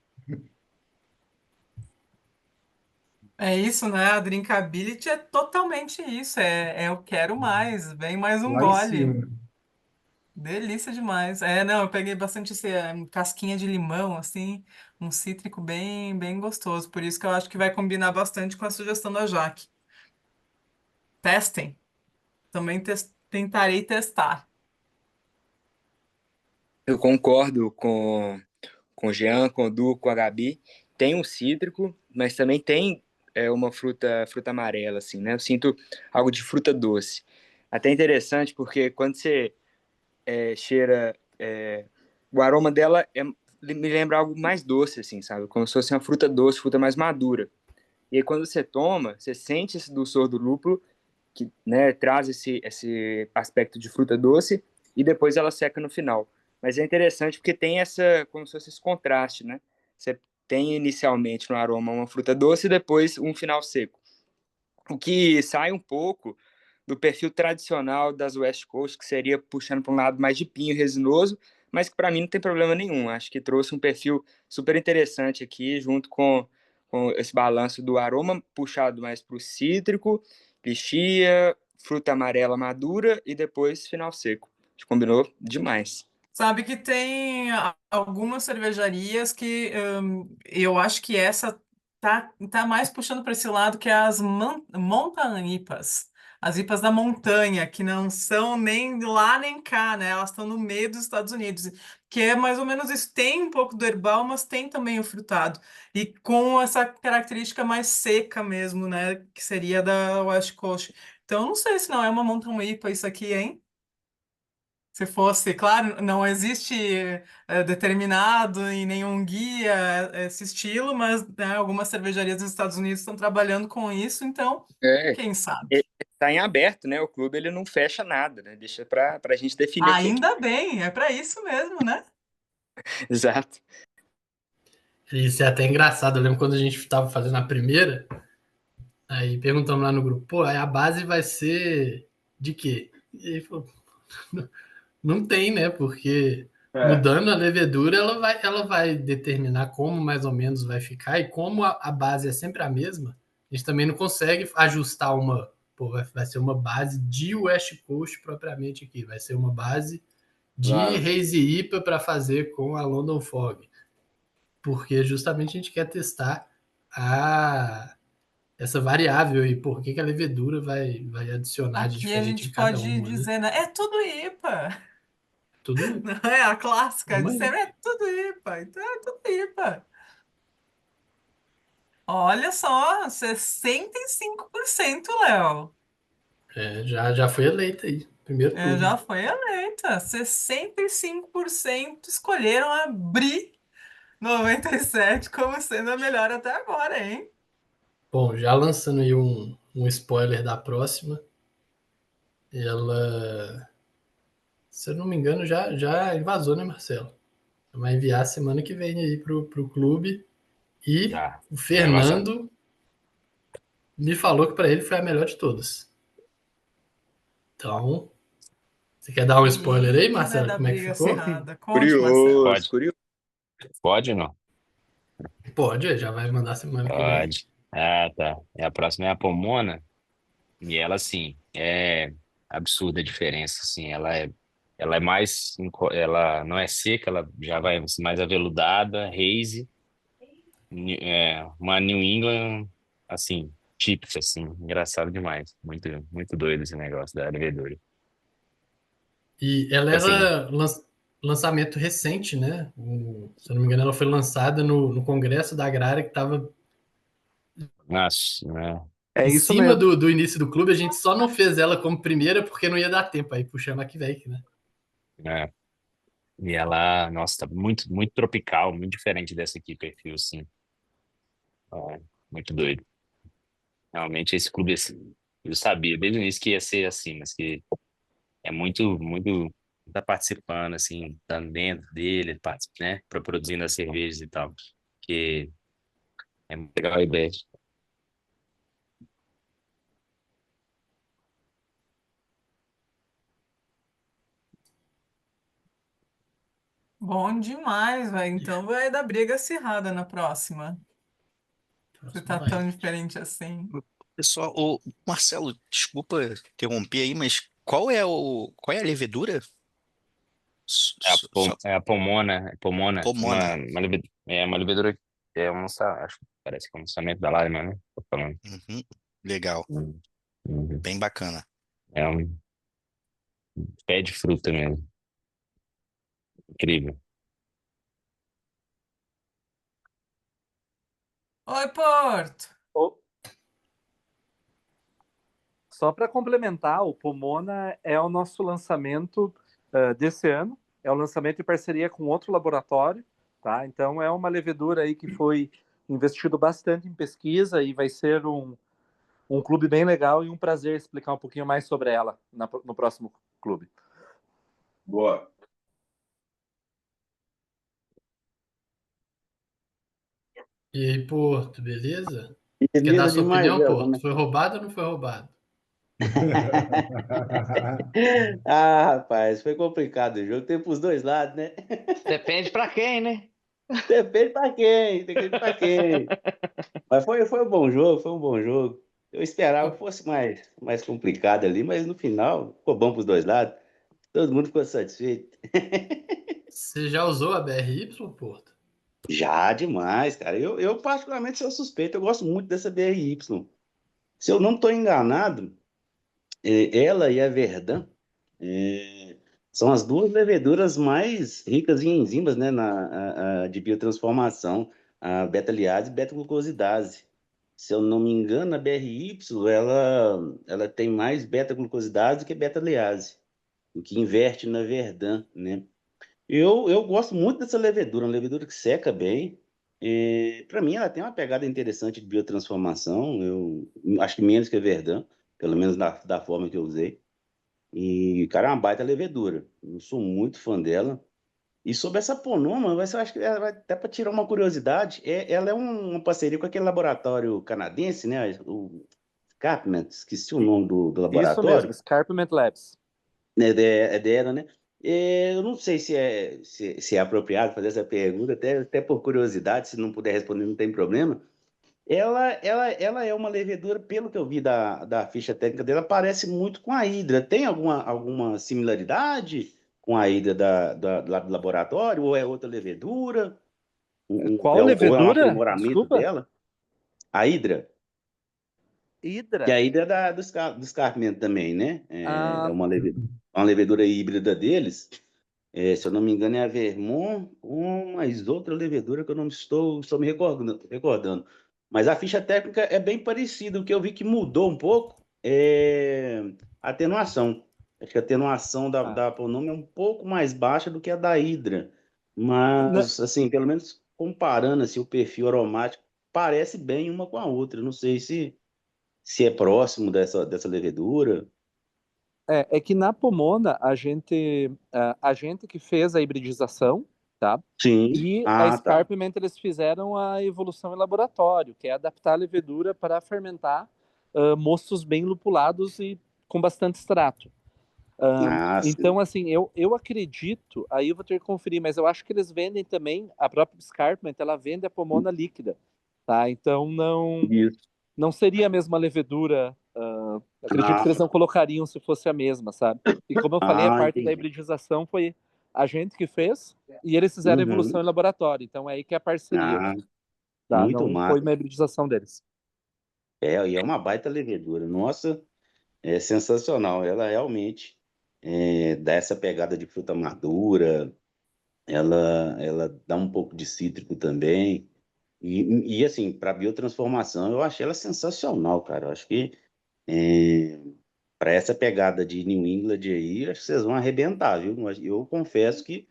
É isso, né? A drinkability é totalmente isso. É eu quero mais. Vem mais um Lá em gole. cima. Delícia demais. É, não, eu peguei bastante casquinha de limão, assim, um cítrico bem, bem gostoso. Por isso que eu acho que vai combinar bastante com a sugestão da Jaque. Testem. Também tentarei testar. Eu concordo com o Jean, com o Du, com a Gabi. Tem um cítrico, mas também tem uma fruta amarela, assim, né? Eu sinto algo de fruta doce. Até interessante, porque quando você cheira, o aroma dela me lembra algo mais doce, assim, sabe? Como se fosse uma fruta doce, fruta mais madura. E aí, quando você toma, você sente esse dulçor do lúpulo, que, né, traz esse aspecto de fruta doce, e depois ela seca no final. Mas é interessante porque tem como se fosse esse contraste, né? Você tem inicialmente no aroma uma fruta doce e depois um final seco. O que sai um pouco do perfil tradicional das West Coast, que seria puxando para um lado mais de pinho resinoso, mas que para mim não tem problema nenhum. Acho que trouxe um perfil super interessante aqui, junto com esse balanço do aroma puxado mais para o cítrico, lixia, fruta amarela madura e depois final seco. Acho que combinou demais. Sabe que tem algumas cervejarias que eu acho que essa tá mais puxando para esse lado, que é as mountain IPAs. As IPAs da montanha, que não são nem lá nem cá, né? Elas estão no meio dos Estados Unidos. Que é mais ou menos isso. Tem um pouco do herbal, mas tem também o frutado. E com essa característica mais seca mesmo, né? Que seria da West Coast. Então, não sei se não é uma mountain IPA isso aqui, hein? Se fosse, claro, não existe determinado em nenhum guia esse estilo, mas né, algumas cervejarias dos Estados Unidos estão trabalhando com isso, então, É, quem sabe? está em aberto, né? O clube ele não fecha nada, né? Deixa para a gente definir o que é que... Ainda bem, é para isso mesmo, né? Exato. Isso é até engraçado. Eu lembro quando a gente estava fazendo a primeira, aí perguntamos lá no grupo, pô, aí a base vai ser de quê? E ele falou, não tem, né? Porque É, mudando a levedura, ela vai determinar como mais ou menos vai ficar, e como a base é sempre a mesma, a gente também não consegue ajustar pô, vai ser uma base de West Coast propriamente aqui, vai ser uma base de claro. Hazy IPA para fazer com a London Fog, porque justamente a gente quer testar essa variável e por que a levedura vai adicionar de Aqui a diferente gente em cada pode uma, né? dizer, né? É tudo IPA, Tudo isso. não é a clássica de Vamos aí. sempre, é tudo IPA, então é tudo IPA. Olha só, 65%, Léo. Já foi eleita aí, primeiro turno. Já foi eleita. 65% escolheram a Bri 97 como sendo a melhor até agora, hein? Bom, já lançando aí um spoiler da próxima, ela, se eu não me engano, já invasou, né, Marcelo? Vai enviar semana que vem aí pro clube. E Já, o já vai vazar. Fernando me falou que para ele foi a melhor de todas. Então, você quer dar um spoiler aí, E vai Marcelo? dar Como é que briga ficou? acirrada. Conte, Marcelo. Curioso, Pode, curioso. pode ou não? Pode, já vai mandar semana que vem aí. Pode. Ah, tá. A próxima é a Pomona. E ela, assim, é absurda a diferença, assim, ela é mais, ela não é seca, ela já vai mais aveludada, hazy, uma New England, assim, típica, assim, engraçado demais, muito, muito doido esse negócio da levedura. E ela Assim, era lançamento recente, né? Se eu não me engano, ela foi lançada no Congresso da Agrária, que estava nossa, né, É em isso cima mesmo. do início do clube. A gente só não fez ela como primeira porque não ia dar tempo. Aí puxamos a que vem, né? né, e ela, nossa, tá muito, muito tropical, muito diferente dessa aqui, perfil, assim. Ah, muito doido. Realmente esse clube, assim, eu sabia desde o início que ia ser assim, mas que é muito, tá participando, assim, tá dentro dele, né, produzindo as cervejas e tal, que é muito legal a ideia. Bom demais, velho. Então vai dar briga acirrada na próxima. Você Próximo tá vai. tão diferente assim. Pessoal, o Marcelo, desculpa interromper aí, mas qual é a levedura? Só É a Pomona, Pomona. uma levedura, acho que parece que é um lançamento da Lima, né? Tô falando. Uhum. Legal, Uhum. Uhum. bem bacana. É um pé de fruta mesmo, incrível. Oi, Porto. Ô, só para complementar, o Pomona é o nosso lançamento desse ano. É o lançamento em parceria com outro laboratório, tá? Então é uma levedura aí que foi investido bastante em pesquisa e vai ser um clube bem legal e um prazer explicar um pouquinho mais sobre ela no próximo clube. Boa. E aí, Porto, beleza? Quer dar a Beleza sua demais, opinião, Léo. Como Porto? é Foi roubado ou não foi roubado? Ah, rapaz, foi complicado o jogo. Tem pros dois lados, né? Depende pra quem, né? Depende pra quem, depende pra quem. Mas foi um bom jogo, foi um bom jogo. Eu esperava que fosse mais complicado ali, mas no final ficou bom pros dois lados. Todo mundo ficou satisfeito. Você já usou a BRY, Porto? Já demais, cara. Eu particularmente sou suspeito, eu gosto muito dessa BRY. Se eu não estou enganado, ela e a Verdun são as duas leveduras mais ricas em enzimas, né, de biotransformação, a beta-liase e beta-glucosidase. Se eu não me engano, a BRY, ela tem mais beta-glucosidase do que beta-liase, o que inverte na Verdun, né? Eu gosto muito dessa levedura, uma levedura que seca bem. Para mim, ela tem uma pegada interessante de biotransformação. Eu acho que menos que a Verdun, pelo menos da forma que eu usei. E, cara, é uma baita levedura. Eu sou muito fã dela. E sobre essa Ponoma, eu acho que ela vai até para tirar uma curiosidade. Ela é uma parceria com aquele laboratório canadense, né? O Capment, esqueci o nome do Isso mesmo, laboratório. Scarpment Labs. É dela, né? Eu não sei se é apropriado fazer essa pergunta, até por curiosidade, se não puder responder, não tem problema. Ela é uma levedura, pelo que eu vi da ficha técnica dela, parece muito com a Hydra. Tem alguma similaridade com a Hydra lá do laboratório? Ou é outra levedura? Qual Ou é um levedura? aprimoramento Desculpa. dela? A Hydra. Que Hidra. a Hydra é do Scarpment também, né? É Ah, uma levedura híbrida deles. Se eu não me engano, é a Vermont, mais outra levedura que eu não estou me recordando. Mas a ficha técnica é bem parecida. O que eu vi que mudou um pouco é a atenuação. Acho que a atenuação ah. da Ponome é um pouco mais baixa do que a da Hydra. Na- Mas, assim, pelo menos comparando assim, o perfil aromático, parece bem uma com a outra. Não sei se é próximo dessa levedura. É que na Pomona a gente que fez a hibridização, tá? Sim. E a Ah, tá. Scarpment eles fizeram a evolução em laboratório, que é adaptar a levedura para fermentar mostos bem lupulados e com bastante extrato. Ah, Então, sim. assim, eu acredito, aí eu vou ter que conferir, mas eu acho que eles vendem também, a própria Scarpment, ela vende a Pomona líquida, tá? Então Isso. não seria a mesma levedura. Acredito que eles Ah, não colocariam se fosse a mesma, sabe? E como eu falei, a parte da entendi. hibridização foi a gente que fez e eles fizeram a evolução Uhum. em laboratório. Então é aí que é a parceria, Ah, tá? muito Não foi massa. uma hibridização deles. E é uma baita levedura. Nossa, é sensacional. Ela realmente dá essa pegada de fruta madura, ela dá um pouco de cítrico também. Assim, para biotransformação, eu achei ela sensacional, cara. Eu acho que para essa pegada de New England aí, acho que vocês vão arrebentar, viu? Eu confesso que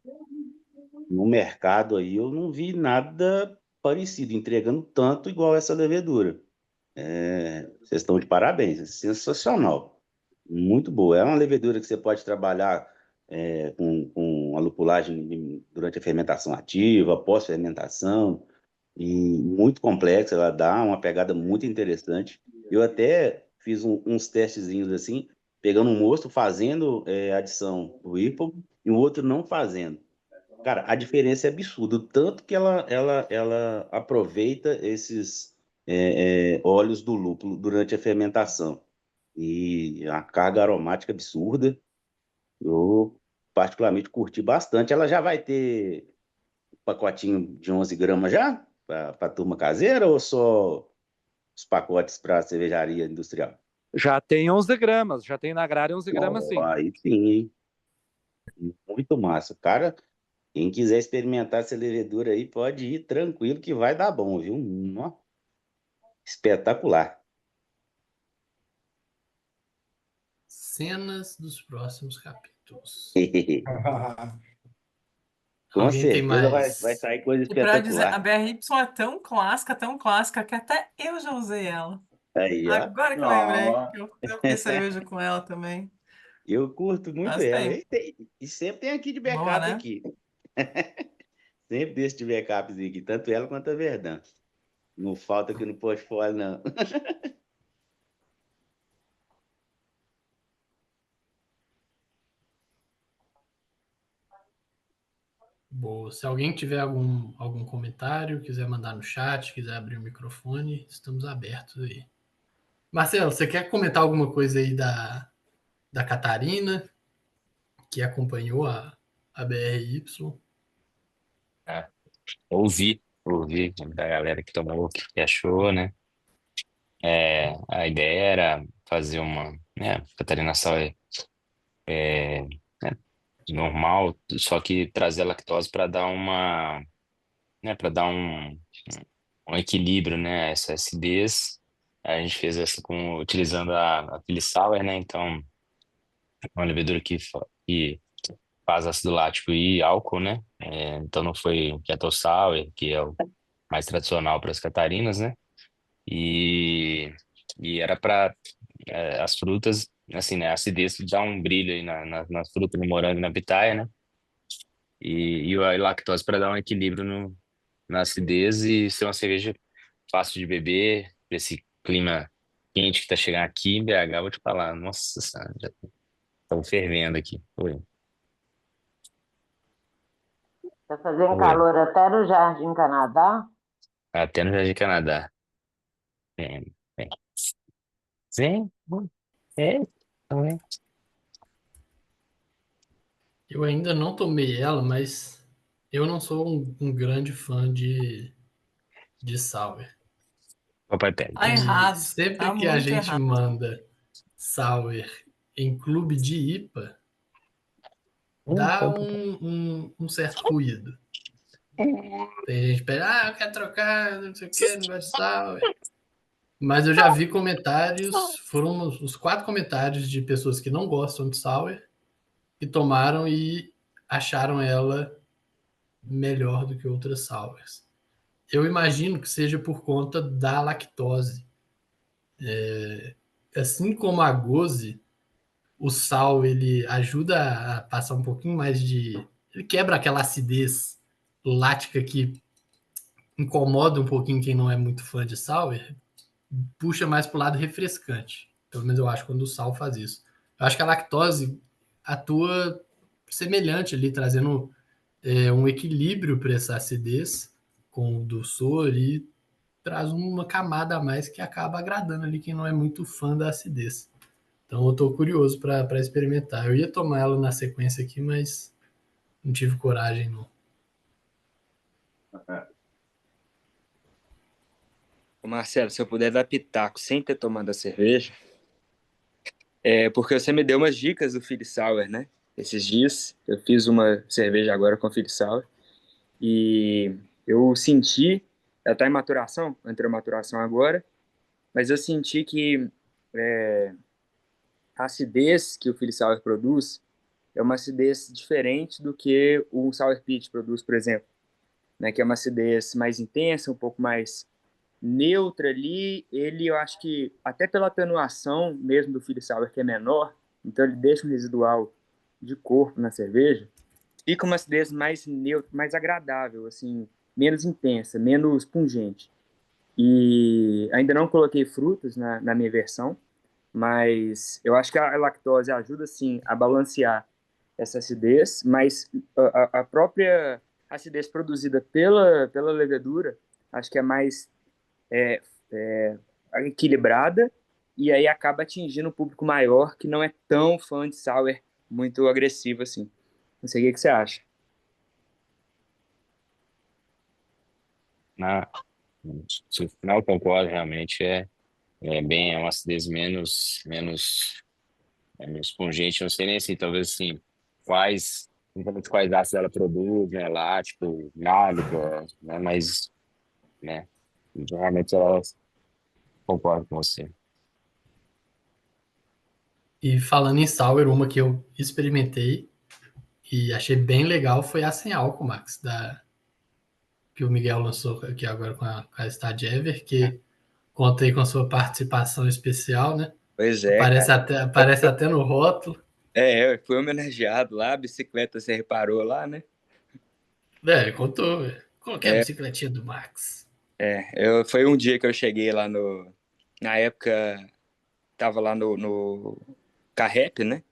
no mercado aí eu não vi nada parecido, entregando tanto igual essa levedura. Vocês estão de parabéns, é sensacional. Muito boa. É uma levedura que você pode trabalhar com a lupulagem durante a fermentação ativa, pós-fermentação, e muito complexa, ela dá uma pegada muito interessante. Eu até fiz uns testezinhos assim, pegando um mosto, fazendo adição do Whipple e o outro não fazendo. Cara, a diferença é absurda, o tanto que ela aproveita esses óleos do lúpulo durante a fermentação. E a carga aromática absurda, eu particularmente curti bastante. Ela já vai ter um pacotinho de 11 gramas já, para a turma caseira, ou só os pacotes para cervejaria industrial? Já tem 11 gramas, já tem na grade 11 gramas sim. Aí sim, hein? Muito massa. Cara, quem quiser experimentar essa levedura aí, pode ir tranquilo que vai dar bom, viu? Ó, espetacular. Cenas dos próximos capítulos. Com Alguém tem certeza vai mais? sair coisa E pra dizer, a espetacular. BRY é tão clássica, que até eu já usei ela. Aí, ó. Agora que eu lembrei, que eu fiz cerveja com ela também. Eu curto muito Faz ela. tempo. E sempre tem aqui de Boa, backup né? aqui. Sempre desse de backups aqui, tanto ela quanto a Verdun. Não falta aqui no portfólio, não. Boa. Se alguém tiver algum comentário, quiser mandar no chat, quiser abrir o microfone, estamos abertos aí. Marcelo, você quer comentar alguma coisa aí da Catarina, que acompanhou a BRY? Ah, ouvi da galera que tomou, que achou, né? A ideia era fazer uma, né, Catarina Sour né, normal, só que trazer a lactose para dar uma, né, para dar um equilíbrio, né, essa acidez. A gente fez essa utilizando a Philly Sour, né? Então, é uma levedura que faz ácido lático e álcool, né? Então não foi Kettle Sour, que é o mais tradicional para as Catarinas, né? E, e era para as frutas, assim, né? A acidez dá um brilho aí na fruta, no morango e na pitaia, né? E a lactose para dar um equilíbrio na acidez e ser uma cerveja fácil de beber, pra esse clima quente que tá chegando aqui em BH, vou te falar, nossa senhora, já estão fervendo aqui. Oi, Tá fazendo oi. calor até no Jardim Canadá? Até no Jardim Canadá. Vem, vem. Vem, vem. Eu ainda não tomei ela, mas eu não sou um grande fã de sour. Papai pede. Tá E errado. sempre Tá que a muito gente errado. manda sour em clube de IPA, dá um certo ruído. Tem gente que pede, eu quero trocar, não sei o que, não gosto de sour. Mas eu já vi comentários, foram os 4 comentários de pessoas que não gostam de sour, que tomaram e acharam ela melhor do que outras sours. Eu imagino que seja por conta da lactose. Assim como a goze, o sal ele ajuda a passar um pouquinho mais de. Ele quebra aquela acidez lática que incomoda um pouquinho quem não é muito fã de sal, puxa mais para o lado refrescante. Pelo menos eu acho quando o sal faz isso. Eu acho que a lactose atua semelhante ali, trazendo um equilíbrio para essa acidez com o doçor e traz uma camada a mais que acaba agradando ali quem não é muito fã da acidez. Então eu estou curioso para experimentar. Eu ia tomar ela na sequência aqui, mas não tive coragem não. Ô, Marcelo, se eu puder dar pitaco sem ter tomado a cerveja, porque você me deu umas dicas do Philly Sour, né? Esses dias eu fiz uma cerveja agora com Philly Sour e eu senti, ela tá em maturação, entrou em maturação agora, mas eu senti que é, a acidez que o Philly Sour produz é uma acidez diferente do que um Sour Pitch produz, por exemplo. né, que é uma acidez mais intensa, um pouco mais neutra ali. Ele, eu acho que, até pela atenuação mesmo do Philly Sour, que é menor, então ele deixa um residual de corpo na cerveja, fica uma acidez mais neutra, mais agradável, assim, menos intensa, menos pungente. E ainda não coloquei frutas na minha versão, mas eu acho que a lactose ajuda, sim, a balancear essa acidez, mas a própria acidez produzida pela levedura, acho que é mais é, é, equilibrada, e aí acaba atingindo um público maior que não é tão fã de sour muito agressivo assim. Não sei o que você acha. Na, no final, eu concordo, realmente é uma acidez menos pungente, não sei nem assim, talvez assim, exatamente quais ácidos ela produz, né, lático, málico, né, mas, né, realmente ela concordo com você. E falando em sour, uma que eu experimentei e achei bem legal foi a sem álcool, Max, que o Miguel lançou aqui agora com a Stadiever, que conta aí com a sua participação especial, né? Pois é, Aparece cara. até, aparece até no rótulo. Fui homenageado lá, a bicicleta você reparou lá, né? Velho, contou, velho. Qual que é a É, bicicletinha do Max? foi um dia que eu cheguei lá no. Na época, tava lá no Carrep, né?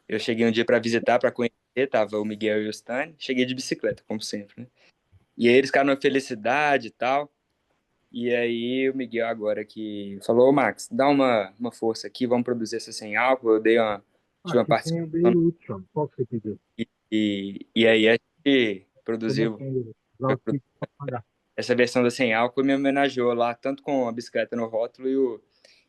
Eu cheguei um dia para visitar, para conhecer, tava o Miguel e o Stani. Cheguei de bicicleta, como sempre, né? E aí eles ficaram na felicidade e tal. E aí o Miguel agora que falou, ô Max, dá uma força aqui, vamos produzir essa sem álcool. Tive uma Aqui tem o participação BY. Qual que você pediu? e aí a gente Eu não produziu tenho joystick para pagar. essa versão da sem álcool e me homenageou lá, tanto com a bicicleta no rótulo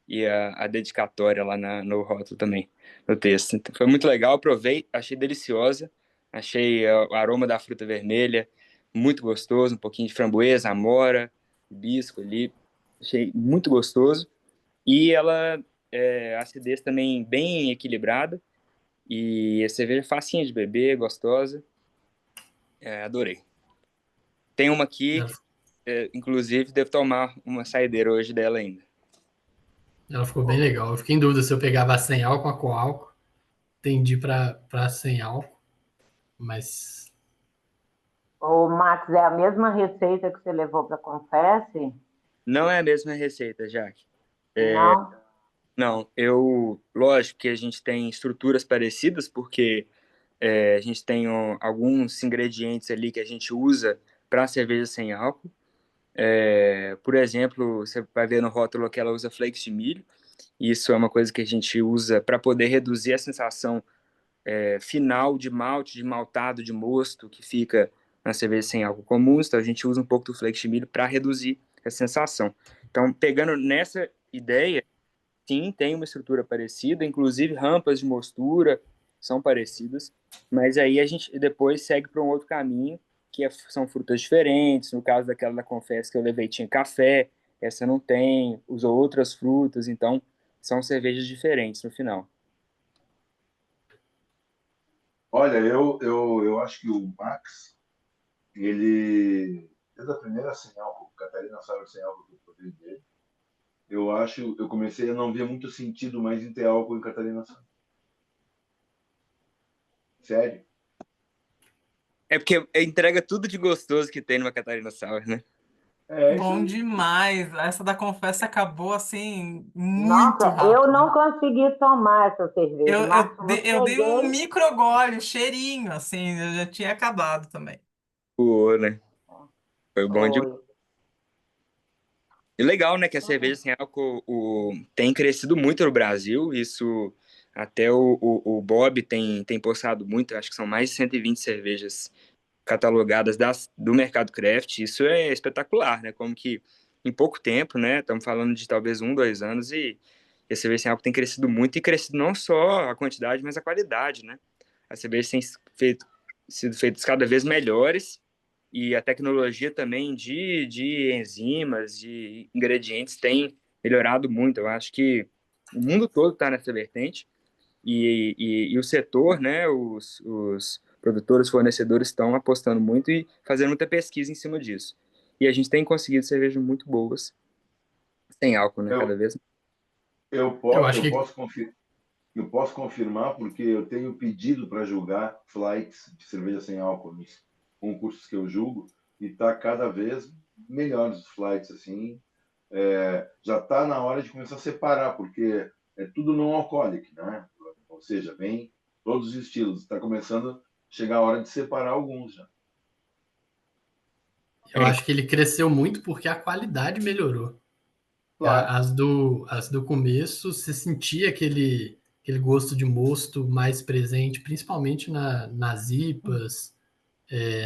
e a dedicatória lá no rótulo também, no texto. Então, foi muito legal, provei, achei deliciosa, achei o aroma da fruta vermelha muito gostoso, um pouquinho de framboesa, amora, hibisco ali, achei muito gostoso. E ela, a acidez também bem equilibrada, e a cerveja facinha de beber, gostosa, adorei. Tem uma aqui, inclusive, devo tomar uma saideira hoje dela ainda. Ela ficou bem legal. Eu fiquei em dúvida se eu pegava a sem álcool ou a com álcool. Tendi para sem álcool, mas Ô, Max, é a mesma receita que você levou para Confesse? Não é a mesma receita, Jaque. Não? Não, lógico que a gente tem estruturas parecidas, porque a gente tem alguns ingredientes ali que a gente usa para cerveja sem álcool. Por exemplo, você vai ver no rótulo que ela usa flakes de milho. Isso é uma coisa que a gente usa para poder reduzir a sensação final de malte, de maltado, de mosto que fica na cerveja sem álcool comum. Então a gente usa um pouco do flakes de milho para reduzir essa sensação. Então, pegando nessa ideia, sim, tem uma estrutura parecida, inclusive rampas de mostura são parecidas, mas aí a gente depois segue para um outro caminho, que são frutas diferentes. No caso daquela da Confesso que eu levei, tinha café, essa não tem, usou outras frutas, então são cervejas diferentes no final. Olha, eu acho que o Max, ele, desde a primeira sem álcool, Catarina Sour sem álcool que eu provei dele, eu comecei a não ver muito sentido mais em ter álcool em Catarina Sour. Sério? É porque entrega tudo de gostoso que tem numa Catarina Sour, né? É isso Bom aí. demais. Essa da Confessa acabou assim muito Nossa, eu não rápido. consegui tomar essa cerveja, Max. Eu Eu dei um cheguei. microgole, cheirinho, assim, eu já tinha acabado também. Boa, né? Foi bom demais. Foi. E legal, né, que a cerveja sem álcool tem crescido muito no Brasil. Isso até o Bob tem postado muito. Acho que são mais de 120 cervejas catalogadas do mercado craft. Isso é espetacular, né? Como que em pouco tempo, né? Estamos falando de talvez 1, 2 anos e a cerveja sem álcool tem crescido muito e crescido não só a quantidade, mas a qualidade, né? As cervejas têm sido feitas cada vez melhores e a tecnologia também de enzimas, de ingredientes tem melhorado muito. Eu acho que o mundo todo está nessa vertente e o setor, né, os produtores, fornecedores estão apostando muito e fazendo muita pesquisa em cima disso. E a gente tem conseguido cervejas muito boas, sem álcool, né, cada Eu, vez. Eu acho que eu posso confirmar porque eu tenho pedido para julgar flights de cerveja sem álcool nos concursos que eu julgo e está cada vez melhores os flights assim. Já está na hora de começar a separar porque é tudo não alcoólico, né? Ou seja, vem todos os estilos. Está começando a chegar a hora de separar alguns já. eu acho que ele cresceu muito porque a qualidade melhorou. Claro. As do começo, você sentia aquele gosto de mosto mais presente, principalmente nas IPAs,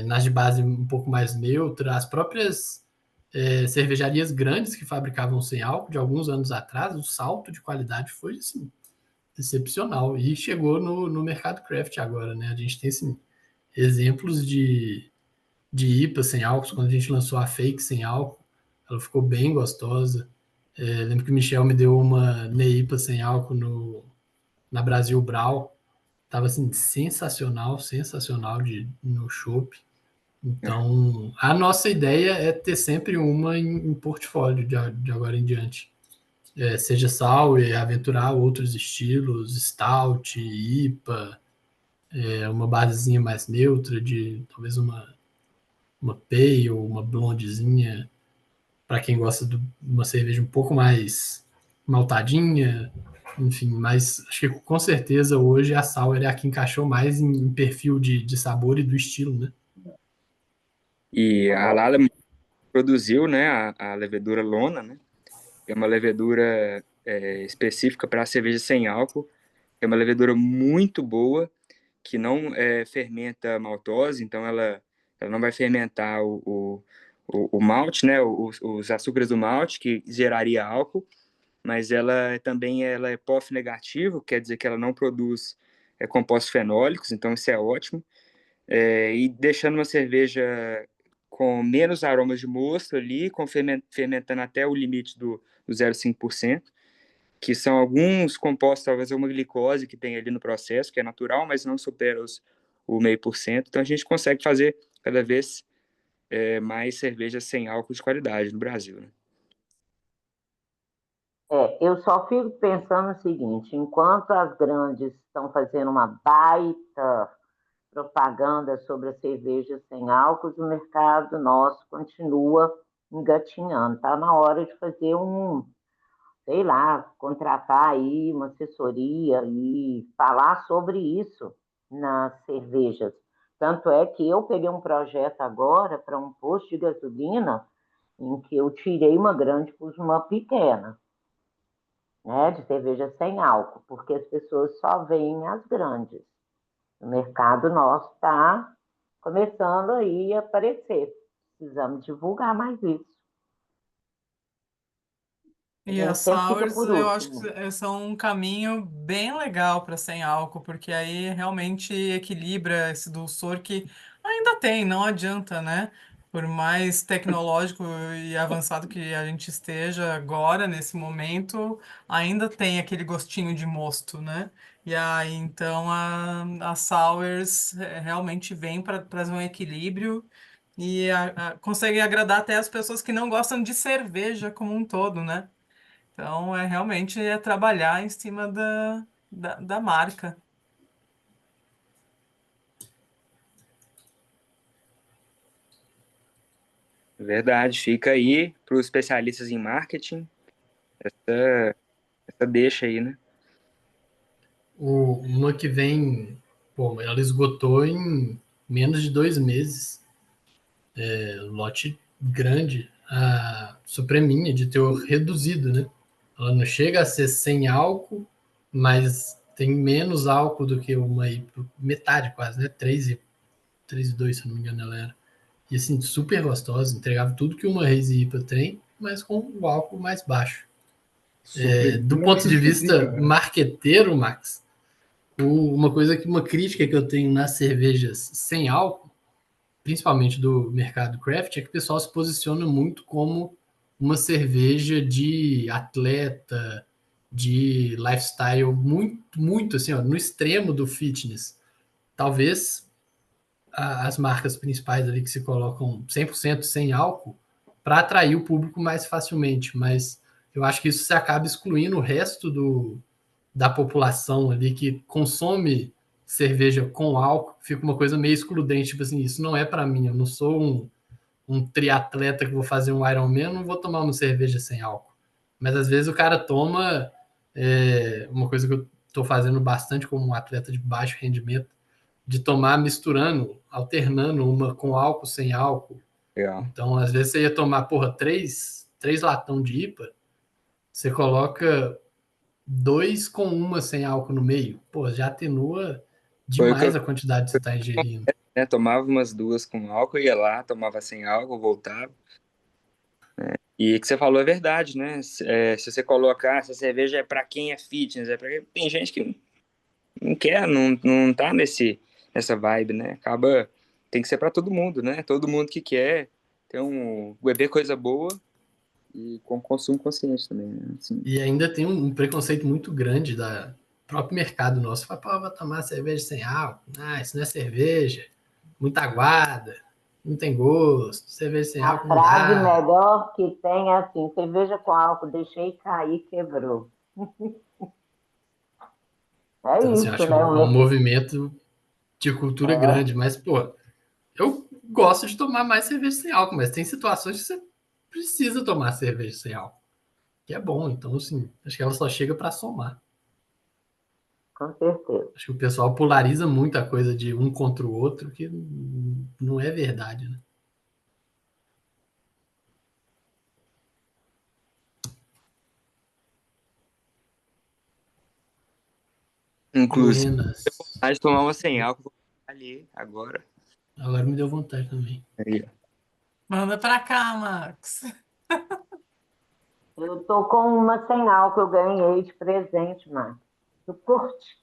nas de base um pouco mais neutra. As próprias cervejarias grandes que fabricavam sem álcool, de alguns anos atrás, o salto de qualidade foi assim, excepcional. E chegou no mercado craft agora, né? A gente tem assim, exemplos de IPA sem álcool. Quando a gente lançou a Fake sem álcool, ela ficou bem gostosa. Lembro que o Michel me deu uma Neipa sem álcool na Brasil Brau. Tava assim, sensacional, sensacional no chopp. Então, a nossa ideia é ter sempre uma em portfólio de agora em diante. Seja sour, aventurar outros estilos, stout, IPA, uma basezinha mais neutra, de talvez uma pale, uma blondezinha, para quem gosta de uma cerveja um pouco mais maltadinha, enfim, mas acho que com certeza hoje a Sour é a que encaixou mais em perfil de sabor e do estilo, né? E a Lala produziu, né, a levedura Lona, né? É uma levedura específica para cerveja sem álcool. É uma levedura muito boa, que não fermenta maltose, então ela não vai fermentar o malte, né, os açúcares do malte, que geraria álcool, mas ela é POF negativo, quer dizer que ela não produz compostos fenólicos, então isso é ótimo. E deixando uma cerveja com menos aromas de mosto ali, fermentando até o limite do 0,5%, que são alguns compostos, talvez uma glicose que tem ali no processo, que é natural, mas não supera o 0,5%. Então a gente consegue fazer cada vez mais cervejas sem álcool de qualidade no Brasil, né? Eu só fico pensando o seguinte: enquanto as grandes estão fazendo uma baita propaganda sobre as cervejas sem álcool, o mercado nosso continua engatinhando. Está na hora de fazer sei lá, contratar aí uma assessoria e falar sobre isso nas cervejas. Tanto é que eu peguei um projeto agora para um posto de gasolina em que eu tirei uma grande e pus uma pequena, né, de cerveja sem álcool, porque as pessoas só veem as grandes. O mercado nosso está começando aí a aparecer. Precisamos divulgar mais isso. A E as gente sempre fica sours por eu acho último. que são um caminho bem legal para sem álcool, porque aí realmente equilibra esse dulçor que ainda tem, não adianta, né? Por mais tecnológico e avançado que a gente esteja agora, nesse momento, ainda tem aquele gostinho de mosto, né? E aí, então, a sours realmente vem para trazer um equilíbrio e conseguem agradar até as pessoas que não gostam de cerveja como um todo, né? Então, realmente trabalhar em cima da marca. Verdade, fica aí para os especialistas em marketing essa deixa aí, né? Uma que vem, pô, ela esgotou em menos de 2 meses. Lote grande, a Supreminha de teor reduzido, né? Ela não chega a ser sem álcool, mas tem menos álcool do que uma IPA, metade quase, né? 3,2, se não me engano, ela era. E assim, super gostosa, entregava tudo que uma Hazy IPA tem, mas com o álcool mais baixo. Do ponto de vista marqueteiro, Max, uma crítica que eu tenho nas cervejas sem álcool, principalmente do mercado craft, é que o pessoal se posiciona muito como uma cerveja de atleta, de lifestyle, muito, muito assim, ó, no extremo do fitness. Talvez as marcas principais ali que se colocam 100% sem álcool para atrair o público mais facilmente, mas eu acho que isso se acaba excluindo o resto da população ali que consome cerveja com álcool, fica uma coisa meio excludente, tipo assim, isso não é para mim, eu não sou um triatleta que vou fazer um Ironman, não vou tomar uma cerveja sem álcool. Mas às vezes o cara toma uma coisa que eu estou fazendo bastante como um atleta de baixo rendimento, de tomar misturando, alternando uma com álcool, sem álcool. Legal. Então, às vezes você ia tomar, porra, três latão de IPA, você coloca 2 com uma sem álcool no meio. Pô, já atenua Foi o que demais a quantidade que você está ingerindo. tomava umas 2 com álcool, ia lá, tomava sem álcool, voltava. E o que você falou é verdade, né? Se você colocar, essa cerveja é para quem é fitness, tem gente que não quer, não tá nessa vibe, né? Tem que ser para todo mundo, né? Todo mundo que quer ter beber coisa boa e com consumo consciente também, né? Assim. E ainda tem um preconceito muito grande da próprio mercado nosso. Fala, pô, vou tomar cerveja sem álcool. Ah, isso não é cerveja. Muita aguada. Não tem gosto. Cerveja sem A álcool não frase dá. melhor que tem é assim: cerveja com álcool, deixei cair, quebrou. É Então, assim, eu isso, acho que né? é um movimento de cultura grande. Mas, pô, eu gosto de tomar mais cerveja sem álcool, mas tem situações que você precisa tomar cerveja sem álcool. Que é bom. Então, assim, acho que ela só chega para somar. Com certeza. Acho que o pessoal polariza muito a coisa de um contra o outro, que não é verdade, né? Inclusive, Buenas. vontade de tomar uma sem álcool ali, agora. Agora me deu vontade também. Aí, Manda pra cá, Max. Eu tô com uma sem álcool, eu ganhei de presente, Marcos. Tu curte?